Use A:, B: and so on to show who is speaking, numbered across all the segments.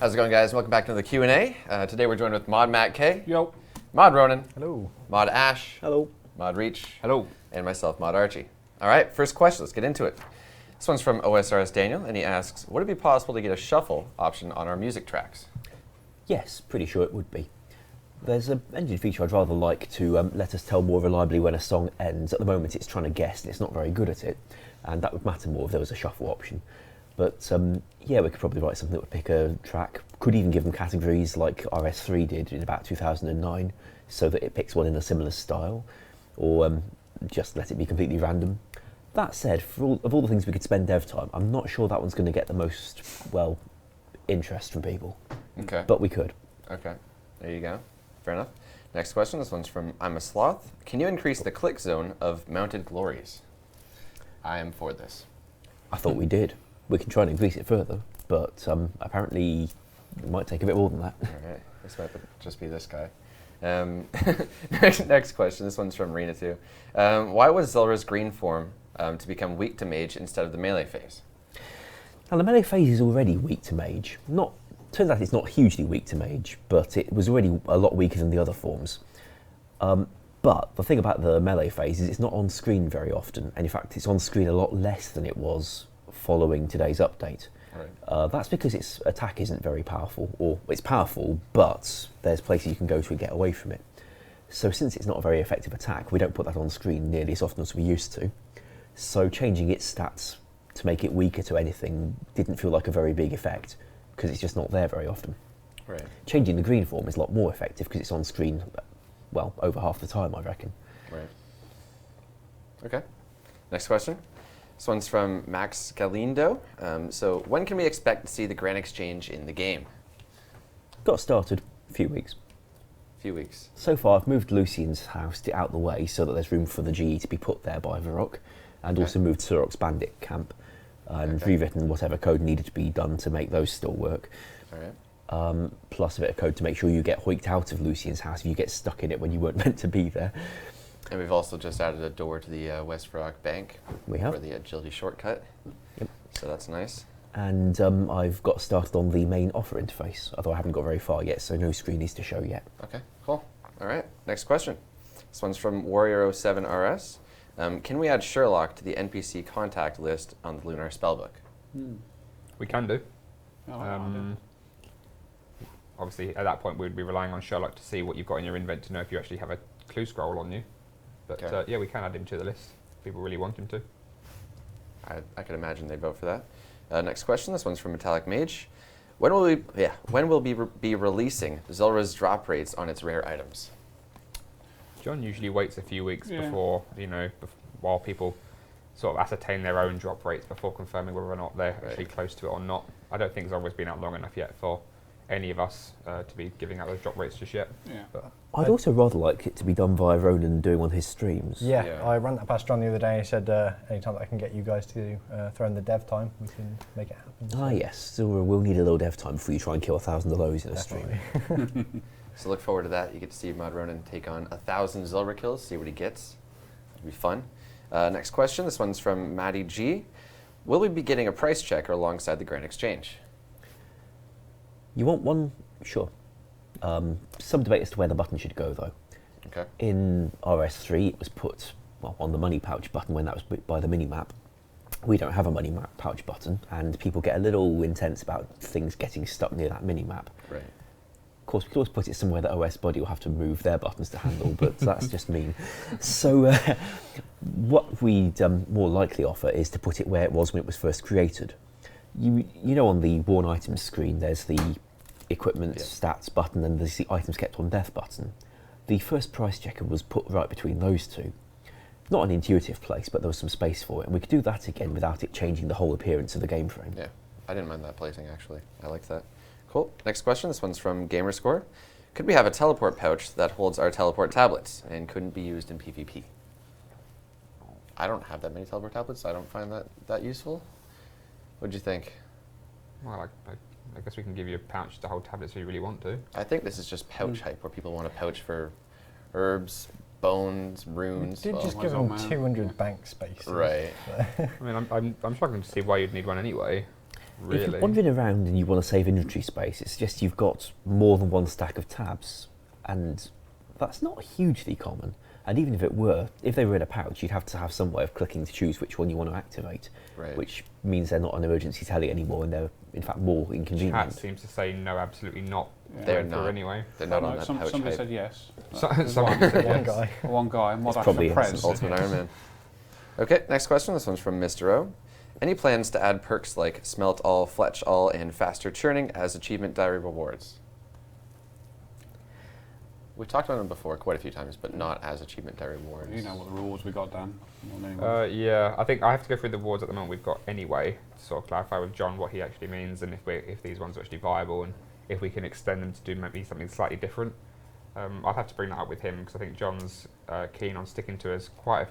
A: How's it going, guys? Welcome back to the Q&A. Today we're joined with Mod Matt K.
B: Yo.
A: Mod Ronan.
B: Hello.
A: Mod Ash.
B: Hello.
A: Mod Reach.
B: Hello.
A: And myself, Mod Archie. All right, first question. Let's get into it. This one's from OSRS Daniel, and he asks, would it be possible to get a shuffle option on our music tracks?
C: Yes, pretty sure it would be. There's an engine feature I'd rather like to let us tell more reliably when a song ends. At the moment it's trying to guess and it's not very good at it, and that would matter more if there was a shuffle option. But yeah, we could probably write something that would pick a track. Could even give them categories like RS3 did in about 2009, so that it picks one in a similar style, or just let it be completely random. That said, of all the things we could spend dev time, I'm not sure that one's going to get the most, well, interest from people.
A: Okay.
C: But we could.
A: Okay, there you go. Fair enough. Next question. This one's from I'm a Sloth. Can you increase the click zone of mounted glories? I am for this.
C: I thought we did. We can try and increase it further, but apparently it might take a bit more than that.
A: All right, this might just be this guy. Next question. This one's from Rena too. Why was Zulra's green form to become weak to mage instead of the melee phase?
C: Now the melee phase is already weak to mage. Turns out it's not hugely weak to mage, but it was already a lot weaker than the other forms. But the thing about the melee phase is it's not on screen very often, and in fact it's on screen a lot less than it was following today's update.
A: Right.
C: That's because its attack isn't very powerful, or it's powerful, but there's places you can go to and get away from it. So since it's not a very effective attack, we don't put that on screen nearly as often as we used to. So changing its stats to make it weaker to anything didn't feel like a very big effect, because it's just not there very often.
A: Right.
C: Changing the green form is a lot more effective because it's on screen, well, over half the time, I reckon.
A: Right. Okay. Next question. This one's from Max Galindo. So when can we expect to see the Grand Exchange in the game?
C: Got started a few weeks.
A: Few weeks.
C: So far, I've moved Lucian's house out of the way so that there's room for the GE to be put there by Varrock, and also moved Surok's bandit camp, and rewritten whatever code needed to be done to make those still work.
A: All right.
C: Plus a bit of code to make sure you get hoiked out of Lucian's house if you get stuck in it when you weren't meant to be there.
A: And we've also just added a door to the West Varrock Bank.
C: We have.
A: For the agility shortcut.
C: Yep.
A: So that's nice.
C: And I've got started on the main offer interface, although I haven't got very far yet, so no screen is to show yet.
A: Okay, cool. All right, next question. This one's from Warrior07RS. Can we add Sherlock to the NPC contact list on the Lunar Spellbook?
B: We can do. Obviously, at that point, we'd be relying on Sherlock to see what you've got in your invent to know if you actually have a clue scroll on you. But yeah, we can add him to the list. People really want him to.
A: I could imagine they'd vote for that. Next question. This one's from Metallic Mage. When will we be releasing Zulra's drop rates on its rare items?
B: John usually waits a few weeks before, while people sort of ascertain their own drop rates before confirming whether or not they're actually close to it or not. I don't think Zulra's been out long enough yet for any of us to be giving out those drop rates just yet.
D: Yeah.
B: But
C: I'd also rather like it to be done via Ronan doing one of his streams.
D: Yeah, I ran that past John the other day. He said anytime that I can get you guys to throw in the dev time, we can make it happen.
C: Ah, yes. Zora will need a little dev time before you try and kill 1,000 of those in a stream.
A: So look forward to that. You get to see Mod Ronan take on 1,000 Zulra kills, see what he gets. It'll be fun. Next question. This one's from Maddie G. Will we be getting a price checker alongside the Grand Exchange?
C: You want one? Sure. Some debate as to where the button should go, though.
A: Okay.
C: In RS3, it was put on the money pouch button when that was by the minimap. We don't have a money pouch button, and people get a little intense about things getting stuck near that minimap.
A: Right.
C: Of course, we could always put it somewhere that OS Body will have to move their buttons to handle, but that's just mean. So what we'd more likely offer is to put it where it was when it was first created. You know, on the worn items screen, there's the equipment stats button and there's the items kept on death button. The first price checker was put right between those two. Not an intuitive place, but there was some space for it, and we could do that again without it changing the whole appearance of the game frame.
A: Yeah, I didn't mind that placing, actually. I liked that. Cool. Next question. This one's from Gamerscore. Could we have a teleport pouch that holds our teleport tablets and couldn't be used in PvP? I don't have that many teleport tablets, so I don't find that useful. What'd you think?
B: well, I guess we can give you a pouch to hold tablets if you really want to.
A: I think this is just pouch hype, where people want a pouch for herbs, bones, runes.
D: Did just give them 200 bank space.
A: Right.
B: I mean, I'm struggling to see why you'd need one anyway.
C: If you're
B: really.
C: wandering around and you want to save inventory space, it's just you've got more than one stack of tabs, and that's not hugely common. And even if it were, if they were in a pouch, you'd have to have some way of clicking to choose which one you want to activate,
A: Right.
C: which means they're not an emergency telly anymore, and they're in fact more
B: Chat
C: inconvenient.
B: seems to say no, absolutely not.
E: Yeah.
A: They're
B: Going through
A: not.
B: anyway.
A: They're not
E: No,
A: on that pouch
E: somebody
A: hype.
E: said yes.
B: Someone said
D: One
B: yes.
D: guy.
E: One guy, Mod
C: It's probably
E: Prez.
C: yes.
A: Ultimate Iron Man. Okay, next question. This one's from Mr. O. Any plans to add perks like Smelt All, Fletch All, and Faster Churning as achievement diary rewards? We've talked about them before quite a few times, but not as achievement diary rewards.
E: You know what the rewards we got, Dan. More than anyone.
B: Yeah, I think I have to go through the rewards at the moment we've got anyway, to sort of clarify with John what he actually means and if these ones are actually viable and if we can extend them to do maybe something slightly different. I'll have to bring that up with him because I think John's keen on sticking to as quite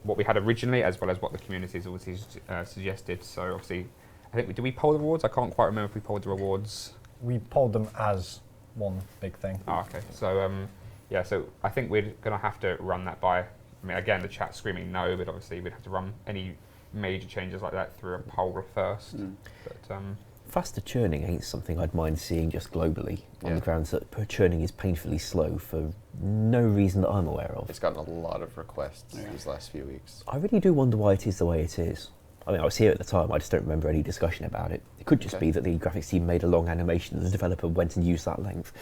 B: what we had originally as well as what the community has obviously suggested. So obviously, I think did we poll the rewards? I can't quite remember if we polled the rewards.
D: We polled them as one big thing.
B: Oh, okay. So yeah, so I think we're going to have to run that by. I mean, again, the chat's screaming no, but obviously we'd have to run any major changes like that through a poll first. But
C: Faster churning ain't something I'd mind seeing just globally, on
A: Yeah.
C: the grounds that churning is painfully slow for no reason that I'm aware of.
A: It's gotten a lot of requests
E: Yeah.
A: these last few weeks.
C: I really do wonder why it is the way it is. I mean, I was here at the time, I just don't remember any discussion about it. It could just
A: Okay.
C: be that the graphics team made a long animation and the developer went and used that length.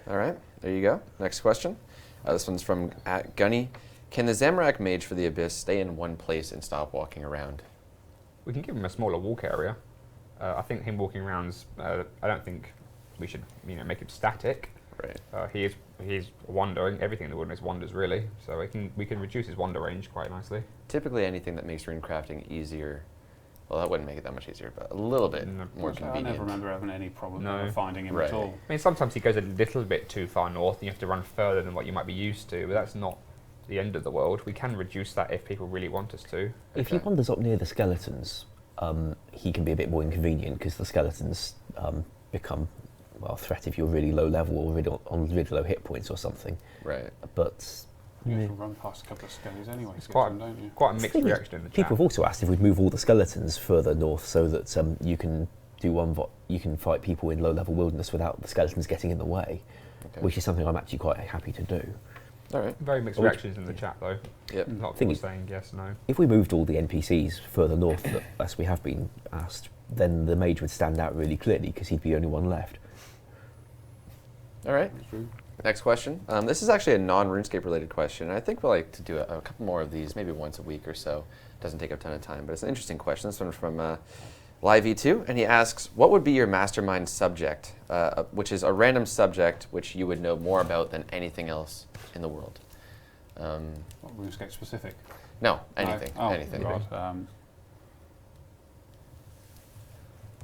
A: All right, there you go. Next question. This one's from @Gunny. Can the Zamorak Mage for the Abyss stay in one place and stop walking around?
B: we can give him a smaller walk area. I think him walking around's. I don't think we should make him static.
A: Right.
B: He is wandering. Everything in the wilderness wanders really, so we can reduce his wander range quite nicely.
A: Typically anything that makes rune crafting easier, well, that wouldn't make it that much easier, but a little bit
B: No,
A: more
E: I
A: convenient.
E: never remember having any problem
B: No.
E: finding him
A: Right.
E: at all.
B: I mean, sometimes he goes a little bit too far north, and you have to run further than what you might be used to. But that's not the end of the world. We can reduce that if people really want us to.
C: If he
A: Okay.
C: wanders up near the skeletons, he can be a bit more inconvenient because the skeletons become a threat if you're really low level or really on really low hit points or something.
A: Right.
C: But
E: You have to run past a couple of skellies anyway.
B: It's
E: to get
B: quite-
E: them, don't you?
B: Quite a
C: the
B: mixed
C: thing is,
B: reaction in the chat.
C: people have also asked if we'd move all the skeletons further north so that you can do you can fight people in low level wilderness without the skeletons getting in the way,
A: Okay.
C: which is something I'm actually quite happy to do.
A: All right.
B: Very mixed
C: Well,
B: reactions in the chat though.
A: Yep.
B: A lot of
C: Thing
B: people
C: is-
B: saying yes, no.
C: If we moved all the NPCs further north, as we have been asked, then the mage would stand out really clearly because he'd be the only one left.
A: All right.
E: That's true.
A: Next question. This is actually a non-RuneScape related question. I think we'll like to do a couple more of these, maybe once a week or so. Doesn't take a ton of time, but it's an interesting question. This one's from Live2, and he asks, what would be your mastermind subject, which is a random subject which you would know more about than anything else in the world?
E: What, RuneScape specific?
A: No, anything.
E: No? Oh,
A: anything.
E: right.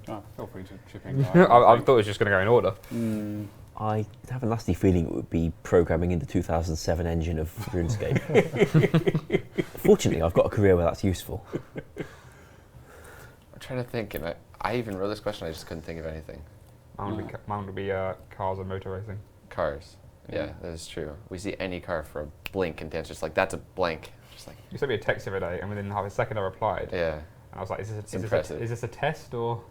E: Feel free to chip in.
B: I thought it was just going to go in order.
C: I have a nasty feeling it would be programming in the 2007 engine of RuneScape. Fortunately, I've got a career where that's useful.
A: I'm trying to think, and I even wrote this question, I just couldn't think of anything.
B: Mine would be cars and motor racing.
A: Cars. Yeah, that is true. We see any car for a blink, and Dan's just like, that's a blank. Just like,
B: You sent me a text the other day, and within half a second I replied.
A: yeah.
B: And I was like, is
A: impressive.
B: this a test or?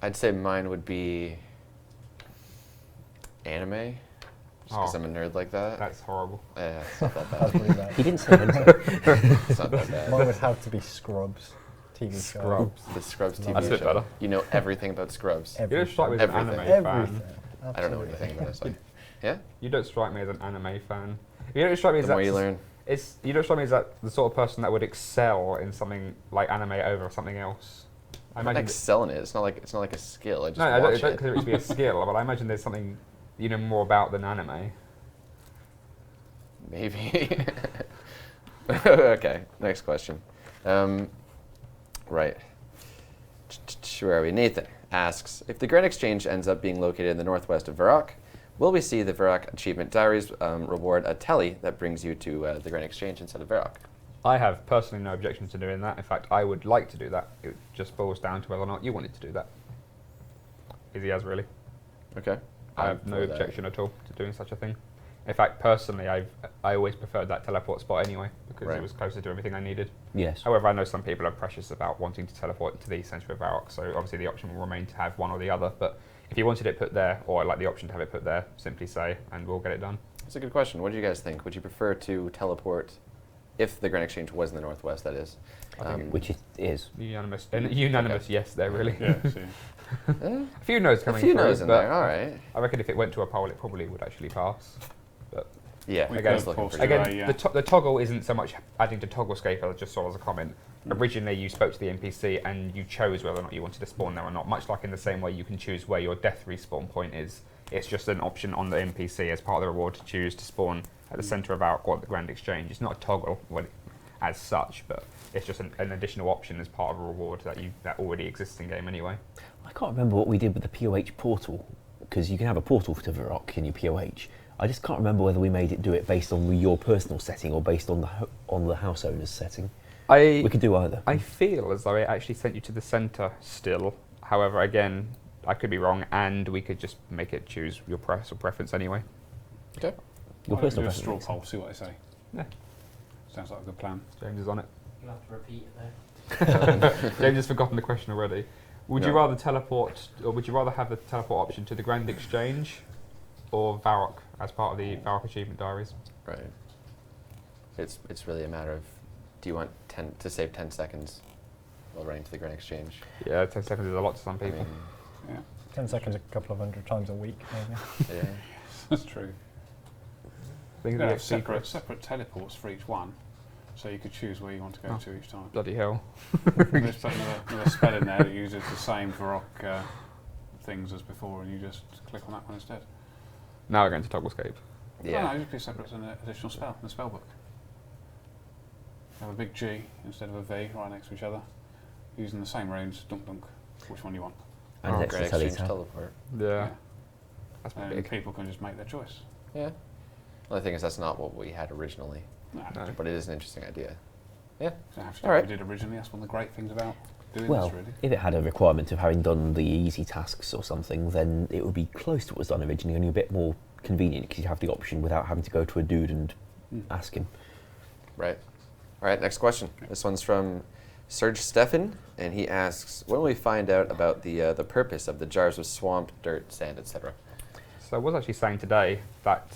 A: I'd say mine would be anime, just because
B: Oh.
A: I'm a nerd like that.
B: That's horrible.
A: Yeah, it's not that
D: That's
A: bad.
D: pretty bad.
C: He didn't say winter.
A: It's not that bad.
D: Mine would have to be Scrubs, TV show.
B: Scrubs.
A: The Scrubs TV
B: That's a bit
A: show.
B: better.
A: You know everything about Scrubs.
B: You don't strike me as an
A: Everything.
B: anime
D: Everything.
B: fan.
A: I don't know
D: Absolutely.
A: anything about it. So. Yeah?
B: You don't strike me as an anime fan. You don't strike me
A: The
B: as
A: more
B: that.
A: you learn.
B: You don't strike me as that the sort of person that would excel in something like anime over something else. I
A: I'm not
B: imagine.
A: excelling it. It's not like a skill. I just
B: No, I
A: watch
B: don't
A: it.
B: consider it to be a skill, but I imagine there's something you know more about than anime.
A: Maybe. Okay, next question. Right. Where are we? Nathan asks, if the Grand Exchange ends up being located in the northwest of Varrock, will we see the Varrock Achievement Diaries reward a telly that brings you to the Grand Exchange instead of Varrock?
B: I have personally no objection to doing that. In fact, I would like to do that. It just boils down to whether or not you wanted to do that. Easy as really.
A: Okay.
B: I
A: I'm
B: have no
A: for that.
B: objection at all to doing such a thing. In fact, personally, I always preferred that teleport spot anyway because
A: Right.
B: it was closer to everything I needed.
C: Yes.
B: However, I know some people are precious about wanting to teleport to the centre of Varrock, so obviously the option will remain to have one or the other. But if you wanted it put there, or like the option to have it put there, simply say, and we'll get it done.
A: That's a good question. What do you guys think? Would you prefer to teleport, if the Grand Exchange was in the northwest, that is?
C: Which it is.
B: Unanimous, yes, there really.
E: Yeah, see.
B: A few no's
A: A
B: coming
A: few
B: through,
A: no's in
B: but
A: there, all right.
B: I reckon if it went to a poll, it probably would actually pass. But
A: Yeah,
E: We
B: Again,
A: that's looking
E: of course,
A: pretty
E: again-
A: good.
B: again,
E: yeah.
B: the toggle isn't so much adding to Togglescape, as I just saw as a comment. Originally, you spoke to the NPC and you chose whether or not you wanted to spawn there or not, much like in the same way you can choose where your death respawn point is. It's just an option on the NPC as part of the reward to choose to spawn at the centre of our or at the Grand Exchange. It's not a toggle as such, but it's just an additional option as part of a reward that already exists in game anyway.
C: I can't remember what we did with the POH portal, because you can have a portal to Varrock in your POH. I just can't remember whether we made it do it based on your personal setting or based on the house owner's setting. We could do either.
B: I feel as though it actually sent you to the centre still. However, again, I could be wrong, and we could just make it choose your preference anyway.
A: Okay.
C: Your
E: Why don't we
C: personal
E: do a straw
C: preference.
E: poll, see what they say.
B: Yeah.
E: Sounds like a good plan.
B: James is on it.
F: You'll have to repeat it though.
B: James has forgotten the question already. Would you
A: No.
B: rather teleport, or would you rather have the teleport option to the Grand Exchange or Varrock as part of the Varrock Achievement Diaries?
A: Right. It's really a matter of, do you want to save 10 seconds while running to the Grand Exchange?
B: Yeah, 10 seconds is a lot to some
A: I
B: people.
A: mean,
E: Yeah,
D: 10 seconds a couple of hundred times a week, maybe.
A: yeah.
E: that's true.
B: Things
E: You
B: that
E: have
B: get
E: separate,
B: secrets.
E: separate teleports for each one, so you could choose where you want to go
B: Oh.
E: to each time.
B: Bloody hell.
E: Just put another spell in there that uses the same Varrock things as before, and you just click on that one instead.
B: Now we're going to Togglescape.
A: Yeah.
E: No, you could be separate as an additional spell in the spell book. You have a big G instead of a V right next to each other, using the same runes. Dunk dunk. Which one do you want?
C: And
A: Oh,
C: next
A: Grand
C: to Telly
A: Exchange
C: tab.
A: teleport.
B: Yeah. That's
E: And
B: big.
E: people can just make their choice.
A: Yeah. Well, the thing is, that's not what we had originally,
E: No,
B: No.
A: but it is an interesting idea.
E: don't have to do
A: All
E: what
A: right.
E: we did originally. That's one of the great things about doing
C: Well,
E: this, really.
C: if it had a requirement of having done the easy tasks or something, then it would be close to what was done originally, only a bit more convenient because you have the option without having to go to a dude and ask him.
A: Right. All right, next question. This one's from Serge Stefan, and he asks, when will we find out about the purpose of the jars with swamp, dirt, sand, etc.?
B: So I was actually saying today that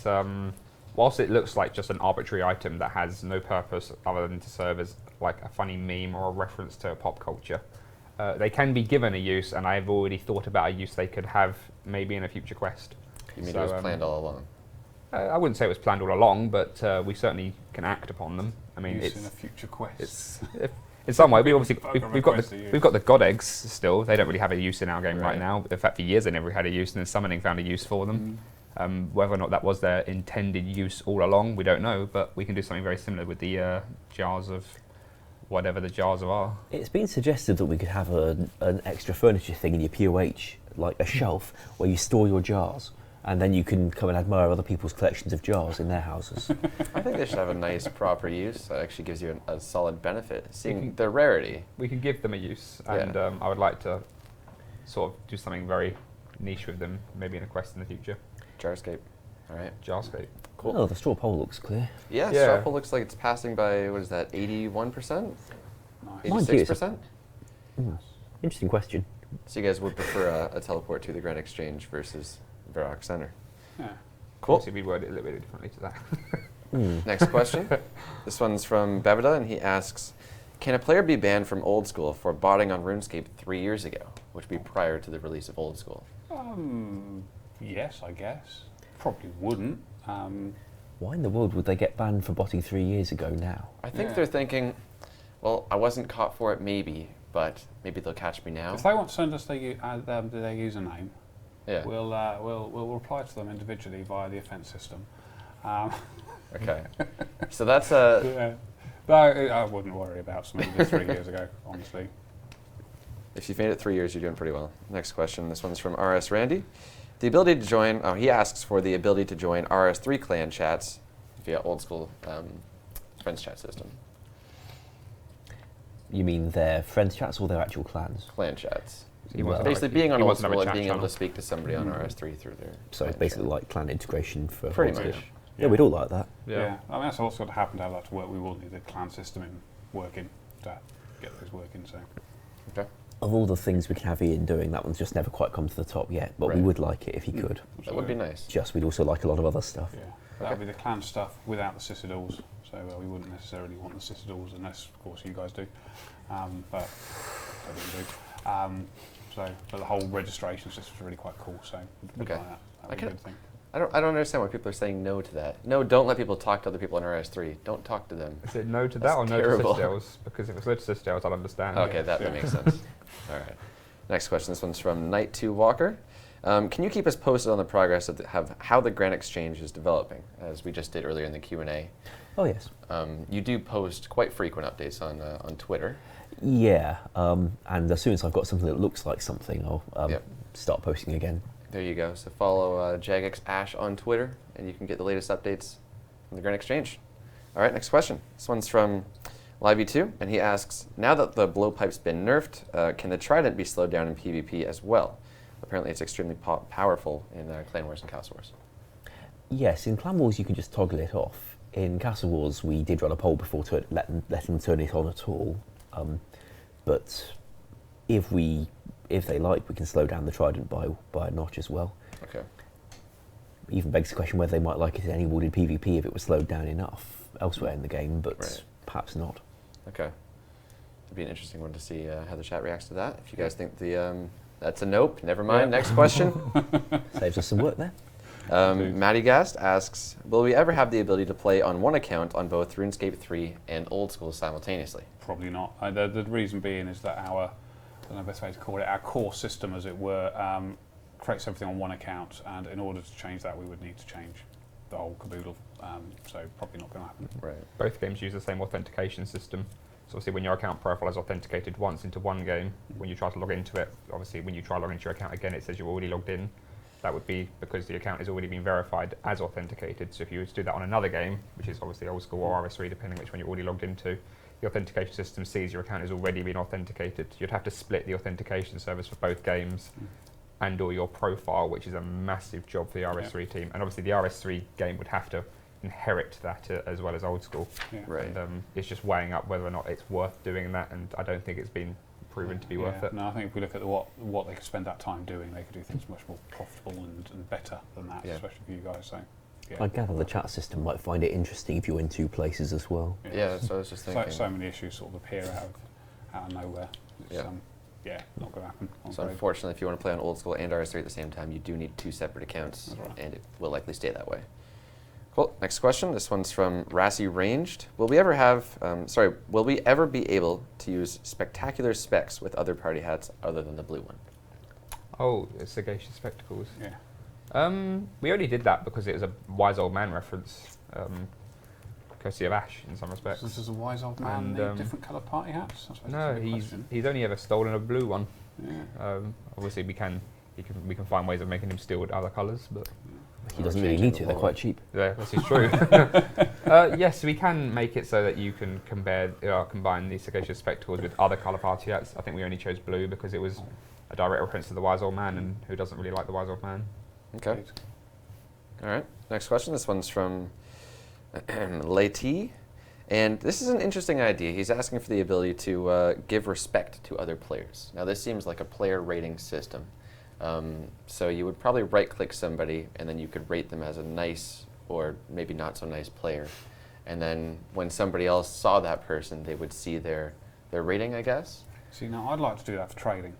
B: whilst it looks like just an arbitrary item that has no purpose other than to serve as like a funny meme or a reference to pop culture, they can be given a use, and I've already thought about a use they could have maybe in a future quest.
A: You mean
B: So,
A: it was planned all along?
B: I wouldn't say it was planned all along, but we certainly can act upon them. I mean,
E: Use
B: it's
E: in a future quest.
B: it's in some way we obviously
E: Fuck,
B: we've
E: a
B: got
E: request to use.
B: we've got the god eggs still. They don't really have a use in our game right
A: Right.
B: now. In fact, for years they never had a use, and then summoning found a use for them. Whether or not that was their intended use all along, we don't know. But we can do something very similar with the jars of whatever the jars are.
C: It's been suggested that we could have an extra furniture thing in your POH, like a shelf where you store your jars, and then you can come and admire other people's collections of jars in their houses.
A: I think they should have a nice, proper use that actually gives you a solid benefit. Seeing
B: can-
A: their rarity.
B: We can give them a use,
A: Yeah.
B: and I would like to sort of do something very niche with them, maybe in a quest in the future.
A: Jarscape. All right.
B: Jarscape.
A: Cool.
C: Oh, the straw poll looks clear.
A: Yeah,
B: Yeah.
A: Straw Poll looks like it's passing by, what is that, 81%?
E: Nice.
C: Mind you, it's a-
A: 86%?
C: Interesting question.
A: So you guys would prefer a teleport to the Grand Exchange versus Varrock Center.
E: Yeah.
A: Cool.
B: Obviously, we'd word it a little bit differently to that.
A: Next question. This one's from Bevida, and he asks, can a player be banned from Old School for botting on RuneScape 3 years ago, which would be prior to the release of Old School?
E: Yes, I guess. Probably wouldn't.
C: Why in the world would they get banned for botting 3 years ago now?
A: I think
E: Yeah.
A: they're thinking, well, I wasn't caught for it maybe, but maybe they'll catch me now.
E: If they want to send us their username,
A: Yeah.
E: we'll reply to them individually via the offence system.
A: Okay. So that's
E: Yeah. No, I wouldn't worry about something we did 3 years ago, honestly.
A: if you've made it 3 years, you're doing pretty well. Next question. This one's from RS Randy. The ability to join, he asks for the ability to join RS3 clan chats via Old School friends chat system.
C: You mean their friends chats or their actual clans?
A: Clan chats.
B: He wants
C: Well,
B: to have
A: Basically
B: a-
A: being on
B: he
A: Old
B: wants to have a
A: School and
B: chat
A: being able
B: channel.
A: to speak to somebody on RS3 through their
C: So
A: clan
C: basically
A: chat.
C: like clan integration for
A: Pretty
C: Old
A: much.
C: School. Yeah, we'd all like that.
E: Yeah. I mean, that's also got to happen to have that to work. We will need the clan system working to get those working. So.
A: Okay.
C: Of all the things we can have Ian doing, that one's just never quite come to the top yet, but we
A: Right.
C: would like it if he could.
A: That would be nice.
C: Just, we'd also like a lot of other stuff.
E: Yeah, that would be the clan stuff without the citadels. So we wouldn't necessarily want the citadels unless, of course, you guys do. But I don't do. But the whole registration system is really quite cool. So we'd
A: Okay.
E: like that. That'd be a good thing.
A: I don't understand why people are saying no to that. No, don't let people talk to other people in RS3. Don't talk to them.
B: Is it no to that
A: That's
B: or no
A: terrible.
B: to Citadels? Because if it's no to Citadels, I'll understand.
A: Okay, that makes sense. All right. Next question. This one's from Knight2 Walker. Can you keep us posted on the progress of how the Grand Exchange is developing, as we just did earlier in the Q&A?
C: Oh, yes.
A: You do post quite frequent updates on Twitter.
C: Yeah, and as soon as I've got something that looks like something, I'll
A: Yep.
C: start posting again.
A: There you go. So follow Jagex Ash on Twitter, and you can get the latest updates from the Grand Exchange. All right, next question. This one's from Livey2, and he asks, now that the blowpipe's been nerfed, can the Trident be slowed down in PvP as well? Apparently it's extremely powerful in Clan Wars and Castle Wars.
C: Yes, in Clan Wars you can just toggle it off. In Castle Wars we did run a poll before letting them turn it on at all. But if they like, we can slow down the Trident by a notch as well.
A: Okay.
C: Even begs the question whether they might like it in any wooded PvP if it was slowed down enough elsewhere in the game, but
A: Right.
C: perhaps not.
A: Okay. It'd be an interesting one to see how the chat reacts to that. If you guys think that's a nope, never mind. Next question.
C: Saves us some work there.
A: Matty Gast asks, will we ever have the ability to play on one account on both RuneScape 3 and Old School simultaneously?
E: Probably not. The reason being is that I don't know the best way to call it, our core system, as it were, creates everything on one account, and in order to change that, we would need to change the whole caboodle. So probably not going to happen.
A: Right.
B: Both games use the same authentication system. So obviously when your account profile is authenticated once into one game, when you try to log into it, obviously when you try to log into your account again, it says you're already logged in. That would be because the account has already been verified as authenticated. So if you were to do that on another game, which is obviously Old School or RS3, depending which one you're already logged into, the authentication system sees your account has already been authenticated. You'd have to split the authentication service for both games and or your profile, which is a massive job for the RS3 team. And obviously the RS3 game would have to inherit that as well as Old School.
E: Yeah.
A: Right.
B: And it's just weighing up whether or not it's worth doing that, and I don't think it's been proven to be worth it.
E: No, I think if we look at what they could spend that time doing, they could do things much more profitable and better than that, especially for you guys. So, yeah.
C: I gather the chat system might find it interesting if you're in two places as well.
A: Yeah, that's what I was just thinking.
E: So many issues sort of appear out of nowhere. It's, not going to happen. I'm
A: So
E: afraid.
A: unfortunately, if you want to play on Old School and RS3 at the same time, you do need two separate accounts,
E: That's right.
A: and it will likely stay that way. Cool. Next question. This one's from Rassi Ranged. Will we ever be able to use spectacular specs with other party hats other than the blue one?
B: Oh, Sagacious Spectacles.
E: Yeah.
B: We only did that because it was a wise old man reference, courtesy of Ash in some respects.
E: So this is a wise old man
B: And,
E: in different coloured party hats? I suppose
B: No,
E: that's the question.
B: he's only ever stolen a blue one.
E: Yeah.
B: Obviously, we can find ways of making him steal other colours, but
C: He doesn't really need to, they're quite cheap.
B: yeah, this is true. Yes, we can make it so that you can combine the Sagacious Spectacles with other colour party hats. I think we only chose blue because it was a direct reference to the wise old man, and who doesn't really like the wise old man?
A: Okay. All right. Next question. This one's from Leti. And this is an interesting idea. He's asking for the ability to give respect to other players. Now, this seems like a player rating system. So you would probably right-click somebody, and then you could rate them as a nice or maybe not so nice player. And then when somebody else saw that person, they would see their rating, I guess.
E: See, now I'd like to do that for trading,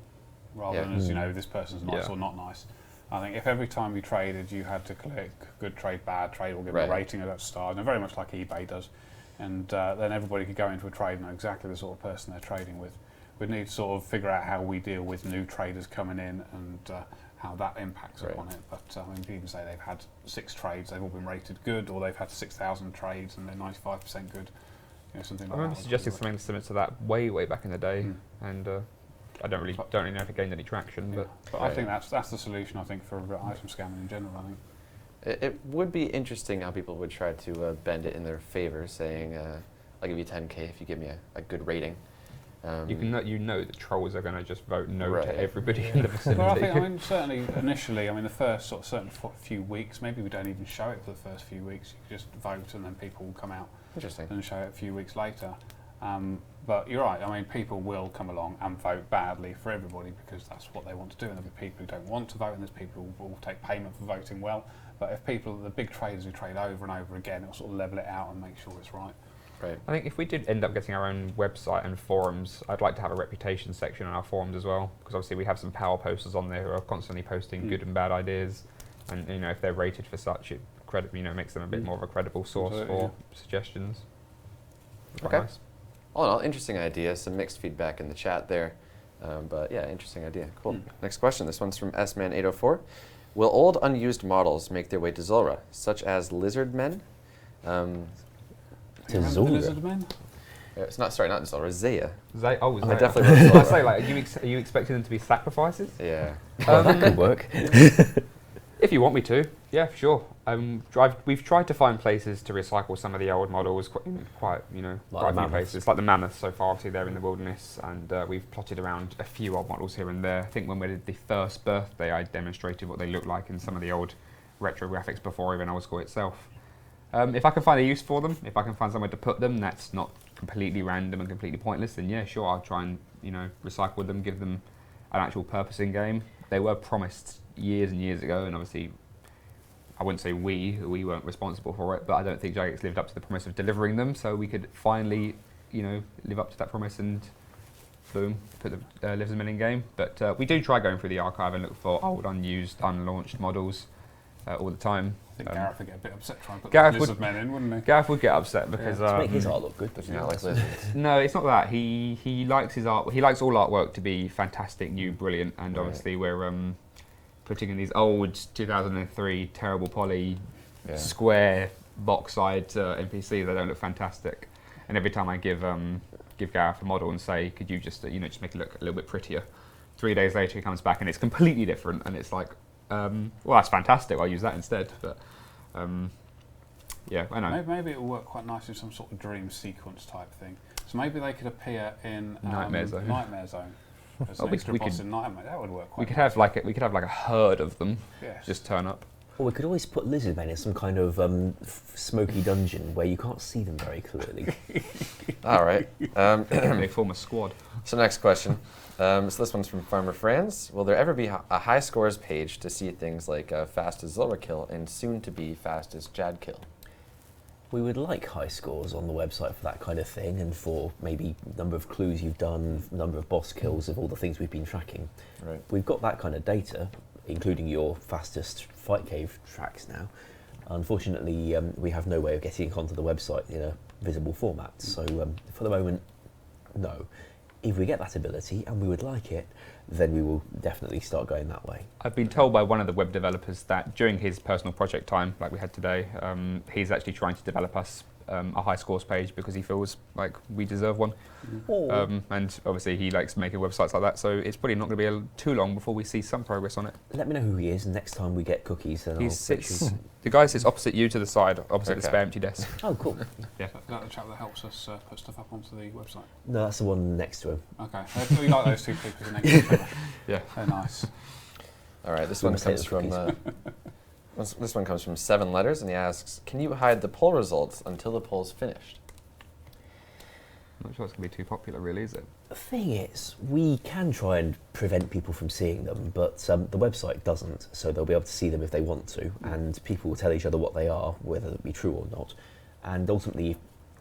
E: rather than as, this person's nice or not nice. I think if every time you traded you had to click good trade, bad trade, or give a rating of that star, and very much like eBay does, and then everybody could go into a trade and know exactly the sort of person they're trading with. We'd need to sort of figure out how we deal with new traders coming in and how that impacts upon it. But I mean, you can say they've had 6 trades, they've all been rated good, or they've had 6,000 trades and they're 95% good. Something like
B: I remember
E: that.
B: suggesting something similar to that way back in the day, and I don't really know if it gained any traction.
E: Yeah.
B: But
E: I think that's the solution. I think for item scamming in general. I think.
A: It would be interesting how people would try to bend it in their favor, saying, I'll give you 10K if you give me a good rating.
B: You know the trolls are going to just vote no
A: Right.
B: to everybody in the vicinity.
E: Well, I mean, certainly initially, the first sort of certain few weeks, maybe we don't even show it for the first few weeks. You just vote, and then people will come out
A: Interesting.
E: and show it a few weeks later. But you're right. People will come along and vote badly for everybody because that's what they want to do. And there'll be people who don't want to vote, and there's people who will take payment for voting well. But if the big traders who trade over and over again, it'll sort of level it out and make sure it's right.
A: Right.
B: I think if we did end up getting our own website and forums, I'd like to have a reputation section on our forums as well, because obviously we have some power posters on there who are constantly posting good and bad ideas, and if they're rated for such, it makes them a bit more of a credible source for suggestions.
A: Okay.
B: Nice.
A: All in all, interesting idea. Some mixed feedback in the chat there, but yeah, interesting idea. Cool. Next question. This one's from sman804. Will old unused models make their way to Zulrah, such as lizard men?
E: Do you remember the lizard men?
A: It's not Zulrah, Zaya.
B: Zaya.
A: I definitely wrote
B: I
A: Zulrah.
B: say, are you expecting them to be sacrifices?
A: Yeah.
C: That could work.
B: If you want me to, yeah, sure. We've tried to find places to recycle some of the old models, quite a few places, like the mammoths so far. Obviously, they're in the wilderness, and we've plotted around a few old models here and there. I think when we did the first birthday, I demonstrated what they look like in some of the old retro graphics before even Old School itself. If I can find a use for them, if I can find somewhere to put them that's not completely random and completely pointless, then yeah, sure, I'll try and recycle them, give them an actual purpose in game. They were promised years and years ago, and obviously I wouldn't say we weren't responsible for it, but I don't think Jagex lived up to the promise of delivering them, so we could finally live up to that promise and boom, put the Lives a Million game. But we do try going through the archive and look for old, unused, unlaunched models all the time.
E: I think Gareth would get a bit upset trying to put
B: Gareth
E: the lizard men in, wouldn't he?
B: Gareth would get upset because
C: To make his art look good.
A: Does he not like lizards?
B: no, it's not that. He likes his art. He likes all artwork to be fantastic, new, brilliant, and obviously we're putting in these old 2003 terrible poly square box-side NPCs. They don't look fantastic. And every time I give Gareth a model and say, could you just just make it look a little bit prettier, 3 days later he comes back and it's completely different, and it's like, well, that's fantastic. I'll use that instead. But yeah, I know.
E: Maybe it will work quite nicely in some sort of dream sequence type thing. So maybe they could appear in
B: Nightmare Zone.
E: Nightmare Zone. As
B: Oh,
E: an
B: we
E: extra
B: could-
E: boss in Nightmare. That would work quite
B: We could have like a herd of them
E: Yes.
B: just turn up.
C: Or we could always put lizard men in some kind of smoky dungeon where you can't see them very clearly.
A: All right.
B: They form a squad.
A: So next question. So this one's from Farmer Franz. Will there ever be a high scores page to see things like fastest Zulrah kill and soon to be fastest Jad kill?
C: We would like high scores on the website for that kind of thing, and for maybe number of clues you've done, number of boss kills of all the things we've been tracking.
A: Right.
C: We've got that kind of data, including your fastest fight cave tracks now. Unfortunately, we have no way of getting it onto the website in a visible format. So for the moment, no. If we get that ability, and we would like it, then we will definitely start going that way.
B: I've been told by one of the web developers that during his personal project time, like we had today, he's actually trying to develop us a high scores page because he feels like we deserve one. And obviously he likes making websites like that, so it's probably not going to be too long before we see some progress on it.
C: Let me know who he is, and next time we get cookies, then
B: The guy sits opposite you to the side, opposite the
A: Okay.
B: spare empty desk.
C: Oh, cool.
B: Yeah.
E: Is that the chap that helps us put stuff up onto the website?
C: No, that's the one next to him.
E: Okay. We like those two people next to each other.
B: Yeah.
E: They're nice.
A: All right. This
C: We
A: one
C: must hate
A: comes
C: the
A: from.
C: cookies.
A: This one comes from 7 letters, and he asks, "Can you hide the poll results until the poll's finished?"
B: I'm not sure it's going to be too popular, really, is it?
C: The thing is, we can try and prevent people from seeing them, but the website doesn't, so they'll be able to see them if they want to, and people will tell each other what they are, whether it be true or not. And ultimately,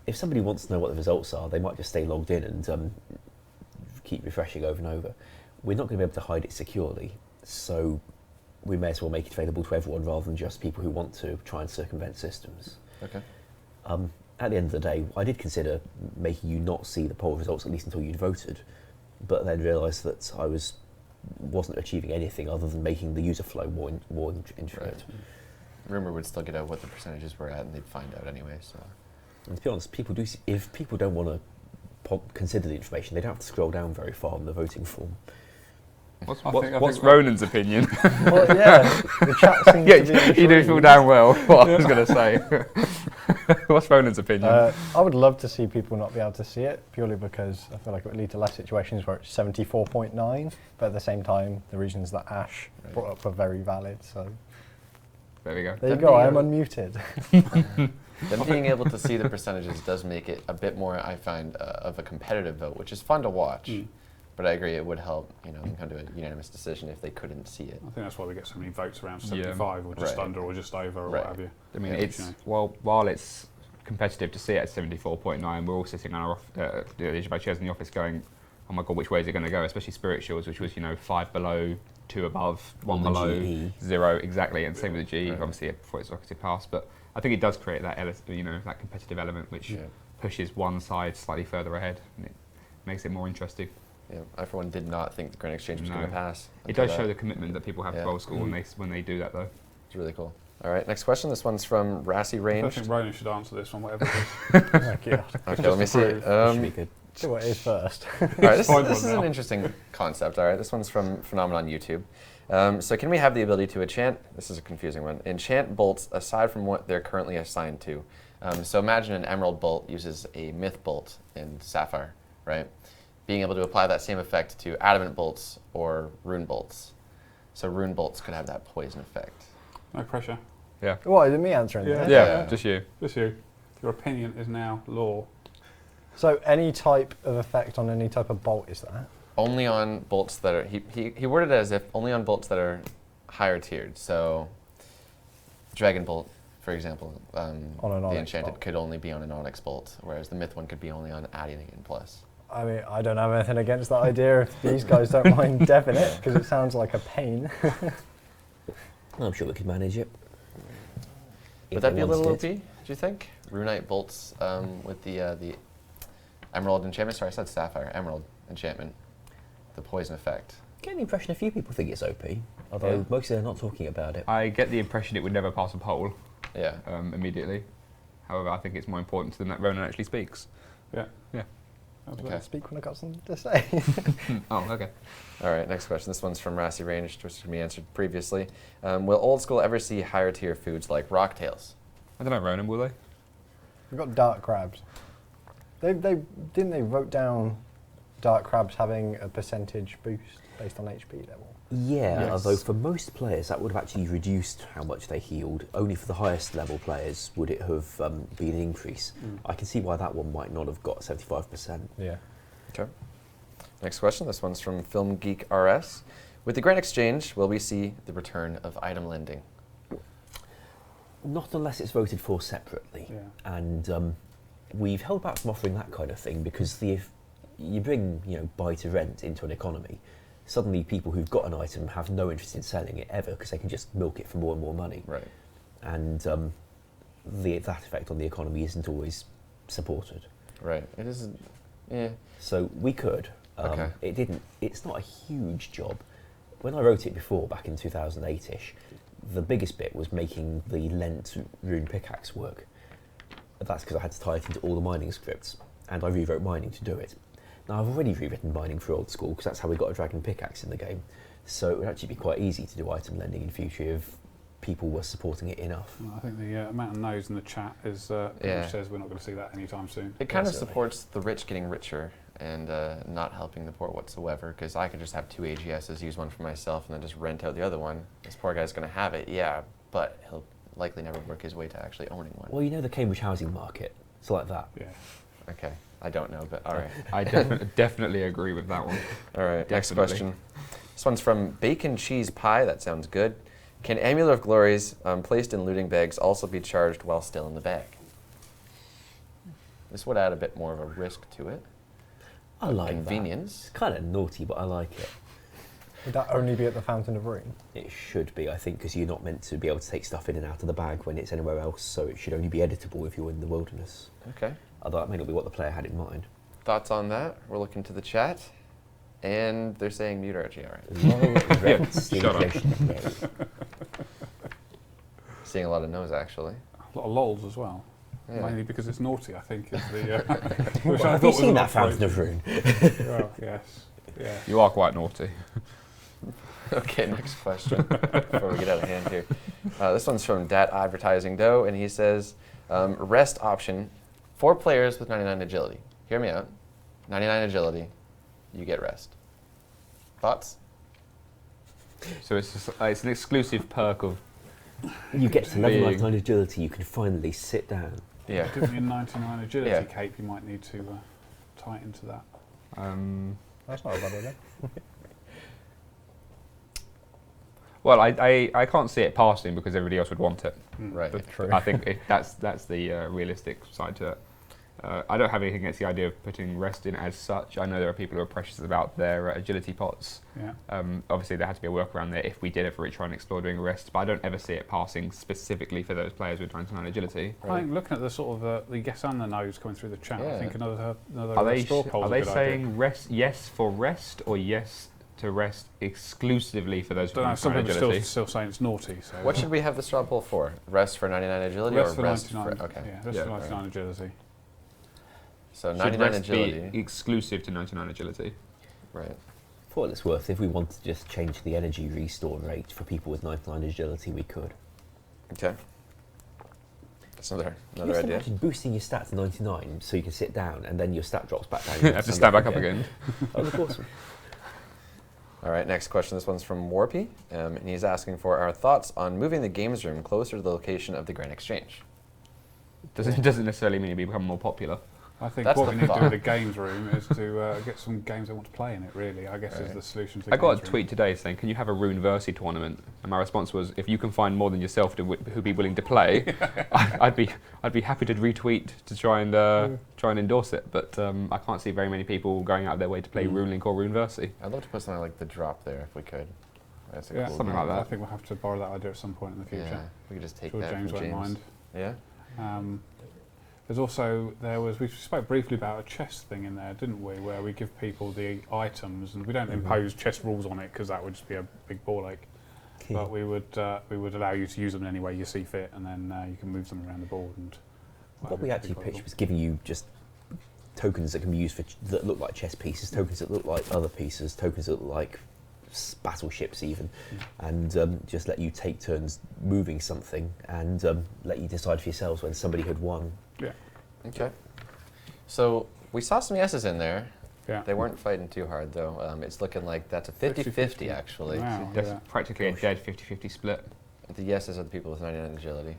C: if somebody wants to know what the results are, they might just stay logged in and keep refreshing over and over. We're not going to be able to hide it securely, so we may as well make it available to everyone rather than just people who want to try and circumvent systems.
A: Okay.
C: At the end of the day, I did consider making you not see the poll results at least until you'd voted, but then realised that I wasn't achieving anything other than making the user flow more intricate.
A: Right. Rumor would still get out what the percentages were at, and they'd find out anyway. So.
C: And to be honest, if people don't want to consider the information, they don't have to scroll down very far on the voting form.
B: What's Ronan's opinion?
D: Well, yeah, the chat seems to be
B: You do feel damn well what I was going to say. What's Ronan's opinion?
D: I would love to see people not be able to see it, purely because I feel like it would lead to less situations where it's 74.9, but at the same time, the reasons that Ash brought up are very valid, so...
B: There we go.
D: There you go, I am unmuted.
A: Then being able to see the percentages does make it a bit more, I find, of a competitive vote, which is fun to watch. But I agree, it would help, come to a unanimous decision if they couldn't see it.
E: I think that's why we get so many votes around 75 or just under or just over or what have you.
B: I mean, while it's competitive to see it at 74.9, we're all sitting on our the edge of our chairs in the office going, oh my God, which way is it going to go? Especially Spirituals, which was, 5 below, 2 above, 1 below,
C: GE.
B: 0, exactly, and same with the GE, obviously before it's obviously passed. But I think it does create that, that competitive element which pushes one side slightly further ahead, and it makes it more interesting.
A: Yeah, I for one did not think the Grand Exchange was going to pass.
B: It does show the commitment that people have to Old School when they do that, though.
A: It's really cool. All right, next question. This one's from Rassy Range.
E: I think Ronan should answer this one, whatever it is.
A: Okay, let me see.
C: Should be good.
D: See what it is first.
A: All right, this is an interesting concept. All right, this one's from Phenomenon YouTube. So can we have the ability to enchant, this is a confusing one, enchant bolts aside from what they're currently assigned to? So imagine an emerald bolt uses a myth bolt in sapphire, right? Being able to apply that same effect to adamant bolts or rune bolts. So rune bolts could have that poison effect.
E: No pressure.
B: Yeah.
D: What, is it me answering this?
B: Yeah, just you.
E: Just you. Your opinion is now law.
D: So any type of effect on any type of bolt is that?
A: Only on bolts that are, he worded it as if only on bolts that are higher tiered. So Dragon Bolt, for example, the enchanted
D: bolt
A: could only be on an Onyx bolt, whereas the myth one could be only on Adian Plus.
D: I mean, I don't have anything against that idea if these guys don't mind deving it, because it sounds like a pain.
C: I'm sure we could manage it.
A: Would that be a little OP, do you think? Runite bolts with the Emerald enchantment. Sorry, I said Sapphire. Emerald enchantment. The poison effect.
C: I get the impression a few people think it's OP, although mostly they're not talking about it.
B: I get the impression it would never pass a poll.
A: Yeah.
B: Immediately. However, I think it's more important to them that Ronan actually speaks.
E: Yeah.
B: Yeah.
D: Okay. Speak when I got something to say.
B: Oh, okay.
A: All right, next question. This one's from Rassy Range, which can be answered previously. Will Old School ever see higher tier foods like rocktails?
B: I don't know, Ronan, will they?
D: We've got dark crabs. Didn't they vote down dark crabs having a percentage boost based on HP level?
C: Yeah,
A: Yes.
C: although for most players that would have actually reduced how much they healed. Only for the highest level players would it have been an increase. I can see why that one might not have got 75%.
D: Yeah.
A: Okay. Next question. This one's from Film Geek RS. With the Grand Exchange, will we see the return of item lending?
C: Not unless it's voted for separately.
E: Yeah.
C: And we've held back from offering that kind of thing because if you bring, buy to rent into an economy, suddenly people who've got an item have no interest in selling it ever because they can just milk it for more and more money.
A: Right.
C: And that effect on the economy isn't always supported.
A: Right. It isn't. Yeah.
C: So we could.
A: Okay.
C: It's not a huge job. When I wrote it before, back in 2008-ish, the biggest bit was making the Lent rune pickaxe work. That's because I had to tie it into all the mining scripts, and I rewrote mining to do it. Now, I've already rewritten mining for Old School, because that's how we got a dragon pickaxe in the game. So it would actually be quite easy to do item lending in future if people were supporting it enough.
E: I think the amount of no's in the chat is which says we're not going to see that anytime soon.
A: It kind of supports the rich getting richer and not helping the poor whatsoever, because I could just have 2 AGSs, use one for myself, and then just rent out the other one. This poor guy's going to have it, yeah, but he'll likely never work his way to actually owning one.
C: Well, the Cambridge housing market. It's like that.
E: Yeah.
A: Okay, I don't know, but all right.
B: I definitely agree with that one.
A: All right, next
B: Definitely.
A: question. This one's from Bacon Cheese Pie. That sounds good. Can Amulet of Glories placed in looting bags also be charged while still in the bag? This would add a bit more of a risk to it.
C: I like
A: convenience.
C: that. It's kind of naughty, but I like it.
D: Would that only be at the Fountain of Ruin?
C: It should be, I think, because you're not meant to be able to take stuff in and out of the bag when it's anywhere else, so it should only be editable if you're in the wilderness.
A: Okay.
C: Although that may not be what the player had in mind.
A: Thoughts on that? We're looking to the chat, and they're saying mute RG. All right.
B: Shut up.
A: Seeing a lot of no's, actually.
E: A lot of lols as well.
A: Yeah.
E: Mainly because it's naughty, I think, is the...
C: Well, have you seen that Fountain of Ruin?
E: Well, yes. Yeah.
B: You are quite naughty.
A: Okay, next question before we get out of hand here. This one's from Dat Advertising Dough, and he says, Rest option, 4 players with 99 agility. Hear me out. 99 agility, you get rest. Thoughts?
B: So it's an exclusive perk of.
C: You get to level
B: being-
C: 99 agility, you can finally sit down.
A: Yeah.
E: Give me a 99 agility
A: Yeah.
E: cape, you might need to tie it into that.
D: That's not a bad idea.
B: Well, I can't see it passing because everybody else would want it.
A: Right.
B: But
D: True.
B: I think that's the realistic side to it. I don't have anything against the idea of putting rest in as such. I know there are people who are precious about their agility pots.
E: Yeah.
B: Obviously, there had to be a workaround there if we did ever try and explore doing rest, but I don't ever see it passing specifically for those players with 99 agility.
E: I think looking at the sort of the yes and the no's coming through the chat, I
A: Yeah.
E: think another
B: Are they
E: straw poll's
B: are
E: a
B: they
E: good
B: saying
E: idea.
B: rest yes for rest or yes to rest exclusively for those with
E: Don't know, some
B: 99
E: people are
B: agility?
E: still saying it's naughty. So
A: What should we have the straw poll for? Rest for 99 agility
E: rest
A: or
E: for
A: rest
E: 99?
A: for... Okay.
E: Yeah, rest
B: Yeah.
E: for 99 agility.
A: So
B: Should
A: 99
B: rest
A: agility.
B: be exclusive to 99 agility?
A: Right.
C: For what it's worth, if we wanted to just change the energy restore rate for people with 99 agility, we could.
A: Okay. That's another
C: Can you
A: idea.
C: just imagine boosting your stat to 99 so you can sit down and then your stat drops back down?
B: You have to stand back up again.
C: That was awesome.
A: All right, next question. This one's from Warpy, and he's asking for our thoughts on moving the games room closer to the location of the Grand Exchange.
B: Doesn't necessarily mean it become more popular.
E: I think
A: That's
E: what
A: the
E: we need to do
A: thought.
E: with the games room is to get some games they want to play in it, really, I guess is the solution to the
B: I got a
E: games room.
B: tweet today saying, "Can you have a Runeversity tournament?" And my response was, "If you can find more than yourself who'd be willing to play, I'd be happy to retweet to try and endorse it." But I can't see very many people going out of their way to play RuneLink or Runeversity.
A: I'd love to put something like the drop there if we could. That's a
E: Yeah,
A: cool
B: something
A: game.
B: like that.
E: I think we'll have to borrow that idea at some point in the future.
A: Yeah, we could just take
E: Sure,
A: that
E: James
A: from
E: won't
A: James.
E: mind.
A: Yeah.
E: There's also, we spoke briefly about a chest thing in there, didn't we, where we give people the items and we don't impose chest rules on it because that would just be a big ball ache. But we would allow you to use them in any way you see fit, and then you can move them around the board. And
C: What we actually pitched was giving you just tokens that can be used that look like chess pieces, tokens that look like other pieces, tokens that look like battleships even, and just let you take turns moving something and let you decide for yourselves when somebody had won.
E: Yeah.
A: Okay. So we saw some yeses in there.
E: Yeah.
A: They weren't fighting too hard, though. It's looking like that's a 50-50, actually.
E: Wow,
B: That's
E: yeah.
B: practically a dead 50-50 split.
A: The yeses are the people with 99 agility.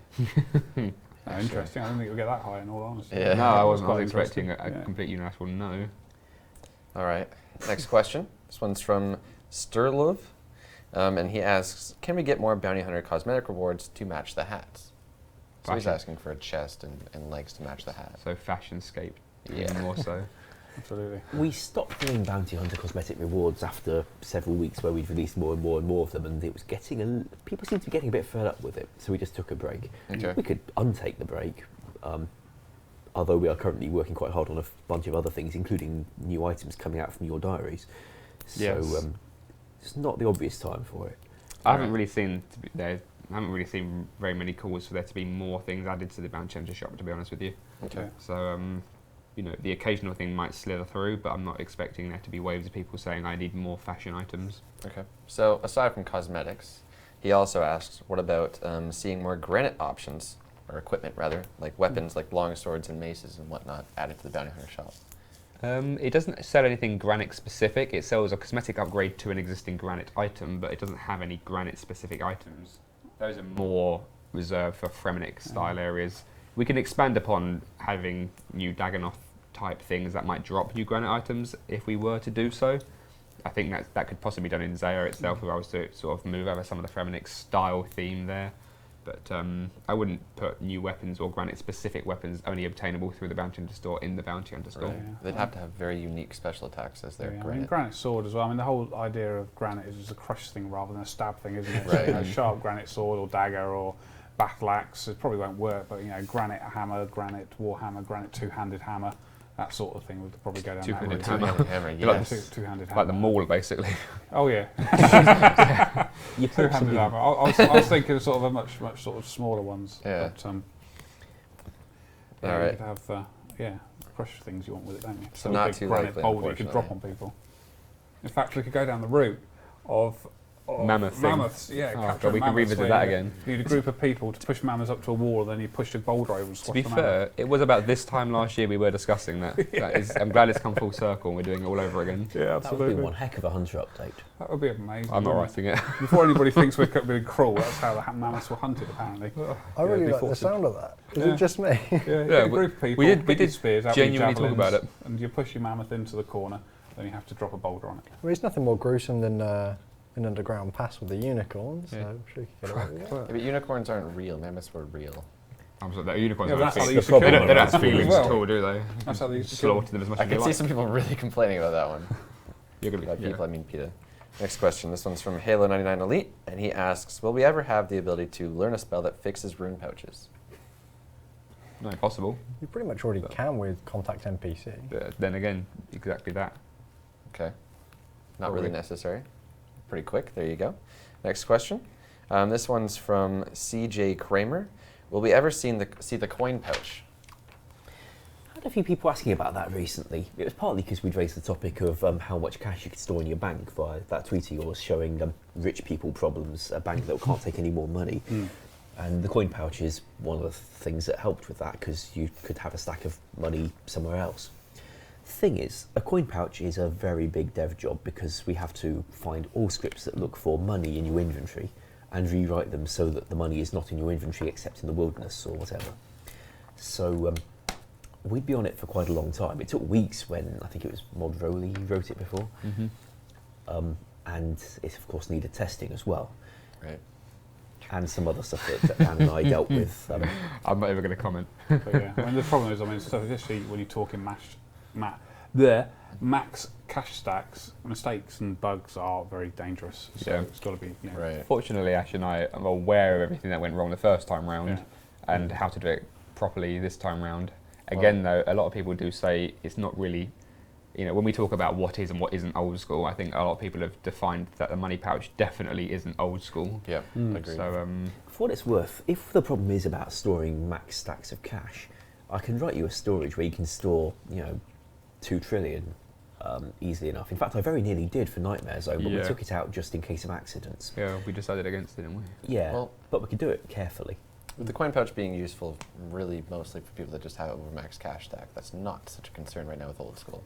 E: Oh, interesting. I don't think you'll get that high, in all honesty.
A: Yeah.
B: No, I
E: That's
B: wasn't. I
E: quite
B: was expecting a
E: interesting.
B: complete unilateral no.
A: All right. Next question. This one's from Sturlov, and he asks, "Can we get more bounty hunter cosmetic rewards to match the hats?" So he's
B: Fashion.
A: asking for a chest and legs to match the hat.
B: So fashionscape,
A: Yeah.
B: even more so.
E: Absolutely.
C: We stopped doing bounty hunter cosmetic rewards after several weeks where we'd released more and more and more of them, and it was getting people seemed to be getting a bit fed up with it, so we just took a break.
A: Okay.
C: We could untake the break, although we are currently working quite hard on a bunch of other things, including new items coming out from your diaries. So
B: Yes.
C: it's not the obvious time for it.
B: I haven't really seen very many calls for there to be more things added to the bounty hunter shop, to be honest with you.
A: Okay.
B: So the occasional thing might slither through, but I'm not expecting there to be waves of people saying I need more fashion items.
A: Okay. So aside from cosmetics, he also asked, what about seeing more granite options, or equipment rather, like weapons like long swords and maces and whatnot added to the bounty hunter shop?
B: It doesn't sell anything granite specific. It sells a cosmetic upgrade to an existing granite item, but it doesn't have any granite specific items. Those are more reserved for Fremenic style areas. We can expand upon having new Dagonoth type things that might drop new granite items if we were to do so. I think that could possibly be done in Zaya itself if I was to sort of move over some of the Fremenic style theme there. But I wouldn't put new weapons or granite-specific weapons only obtainable through the Bounty Hunter store in the Bounty Hunter store.
A: Right.
E: Yeah.
A: They'd have to have very unique special attacks as their
E: Yeah, I mean,
A: granite.
E: granite sword as well. I mean, the whole idea of granite is just a crush thing rather than a stab thing, isn't it?
A: Right.
E: So, sharp granite sword or dagger or battle axe, it probably won't work, but granite hammer, granite warhammer, granite two-handed hammer, that sort of thing would probably go down that
B: Two-handed
E: route.
B: hammer.
A: Two-handed hammer,
B: You're like
A: yes.
E: Two-handed hammer.
B: Like the maul, basically.
E: Oh yeah,
C: You put
E: two-handed
C: something-
E: hammer. I was thinking of sort of a much sort of smaller ones.
A: Yeah.
E: But,
A: All
E: you
A: right.
E: could have crush things you want with it, don't you?
A: So
E: a
A: not
E: big
A: too
E: granite
A: likely,
E: boulder you could drop on
A: unfortunately.
E: people. In fact, we could go down the route of
B: mammoth thing.
E: Mammoths, yeah.
B: Oh,
E: capture
B: God, we can
E: mammoths
B: revisit
E: where
B: that
E: you
B: again.
E: You need a group of people to push mammoths up to a wall, and then you push a boulder over and
B: To
E: squash
B: be
E: the
B: fair,
E: mammoth.
B: it was about this time last year we were discussing that. I'm glad it's come full circle and we're doing it all over again.
E: Yeah,
C: That would be one heck of a Hunter update.
E: That would be amazing.
B: I'm not
E: wouldn't
B: writing it.
E: it? Before anybody thinks we're being cruel, that's how the mammoths were hunted, apparently.
D: I really
E: it'd be
D: like the
E: forced.
D: sound of that. Is
E: Yeah.
D: it just me?
E: Yeah, a group of people.
B: we
E: big
B: did
E: spears, out with
B: genuinely talk
E: javelins,
B: about it.
E: and you push your mammoth into the corner, then you have to drop a boulder on it.
D: Well, it's nothing more gruesome than an underground pass with a unicorn, so
B: Yeah.
D: I'm sure you could get away with that.
A: Yeah, but unicorns aren't real. Mammoths were real.
B: I'm sorry, the unicorns
E: Yeah,
B: don't
E: that's how
B: feel-
E: they used to
C: the
E: kill
B: they
C: problem.
B: don't have
E: them.
B: feelings
E: Well,
B: at all, do they?
E: That's how they used to kill
B: Slaughter them as much
A: I
B: as
A: can
B: you
A: see
B: like.
A: some people really complaining about that one.
B: You're gonna
A: By
B: be,
A: people, I mean PETA. Next question. This one's from Halo99 Elite, and he asks, will we ever have the ability to learn a spell that fixes rune pouches?
B: No, impossible.
D: You pretty much already can with Contact NPC.
B: But then again, exactly that.
A: Okay. Not
B: Probably.
A: really necessary. Pretty quick. There you go. Next question. This one's from CJ Kramer. Will we ever see the coin pouch?
C: I had a few people asking about that recently. It was partly because we'd raised the topic of how much cash you could store in your bank via that tweet of yours showing rich people problems, a bank that can't take any more money. And the coin pouch is one of the things that helped with that because you could have a stack of money somewhere else. The thing is, a coin pouch is a very big dev job because we have to find all scripts that look for money in your inventory and rewrite them so that the money is not in your inventory except in the wilderness or whatever. So we'd be on it for quite a long time. It took weeks when I think it was Mod Rowley wrote it before. And it of course needed testing as well.
A: Right.
C: And some other stuff that Dan and I dealt with.
B: I'm not even going to comment.
E: But yeah, I mean, the problem is, especially when you're talking max cash stacks, mistakes and bugs are very dangerous. So
B: Yeah.
E: it's got to be,
A: Right.
B: Fortunately, Ash and I are aware of everything that went wrong the first time round
E: Yeah.
B: and how to do it properly this time round. Again, though, a lot of people do say it's not really, when we talk about what is and what isn't old school, I think a lot of people have defined that the money pouch definitely isn't old school.
A: Yeah. Agreed.
B: So,
C: For what it's worth, if the problem is about storing max stacks of cash, I can write you a storage where you can store, 2 trillion easily enough. In fact, I very nearly did for Nightmare Zone, but we
B: Yeah.
C: took it out just in case of accidents.
B: yeah, we decided against it, didn't we?
C: Yeah,
A: Well-
C: but we could do it carefully.
A: With the coin pouch being useful really mostly for people that just have overmax cash stack, that's not such a concern right now with Old School.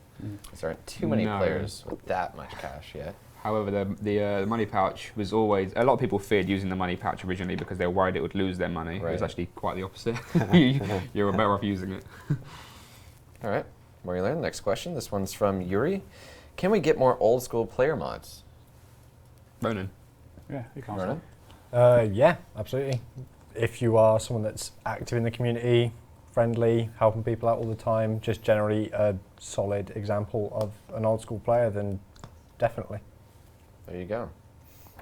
A: There aren't too many
B: No.
A: players with that much cash yet.
B: However, the money pouch was always, a lot of people feared using the money pouch originally because they were worried it would lose their money. It was
A: Right.
B: actually quite the opposite. You're better off using it.
A: All right, more you learn. Next question. This one's from Yuri. Can we get more Old School player mods?
B: Ronan.
E: Yeah, you can't.
A: Ronan?
D: Yeah, absolutely. If you are someone that's active in the community, friendly, helping people out all the time, just generally a solid example of an old school player, then definitely.
A: There you go.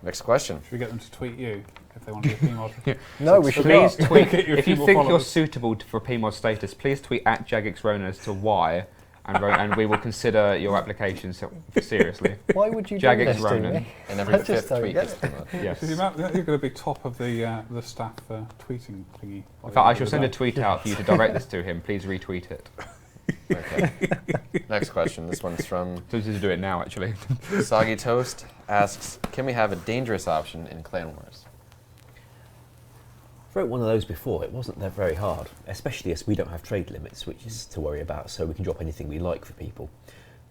A: Next question.
E: Should we get them to tweet you if they want to be a PMod?
D: No, we should
B: Please
D: not.
B: tweet,
E: Get your
B: if you
E: people
B: think you're
E: followers.
B: suitable for PMod status, please tweet at JagXRona as to why, and we will consider your application seriously.
D: Why would you do
B: Jagex
D: this to
B: Ronan.
D: me?
A: And every
D: I just
A: fifth
D: don't
A: tweet
D: get
A: is
D: it.
A: PMod.
B: Yes.
E: Because you're going to be top of the staff tweeting thingy.
B: In fact, I shall send a tweet out for you to direct this to him. Please retweet it.
A: Okay. Next question. This one's from
B: So to do it now, actually.
A: Soggy Toast. Asks, can we have a dangerous option in Clan Wars?
C: I wrote one of those before. It wasn't that very hard, especially as we don't have trade limits, which is to worry about, so we can drop anything we like for people.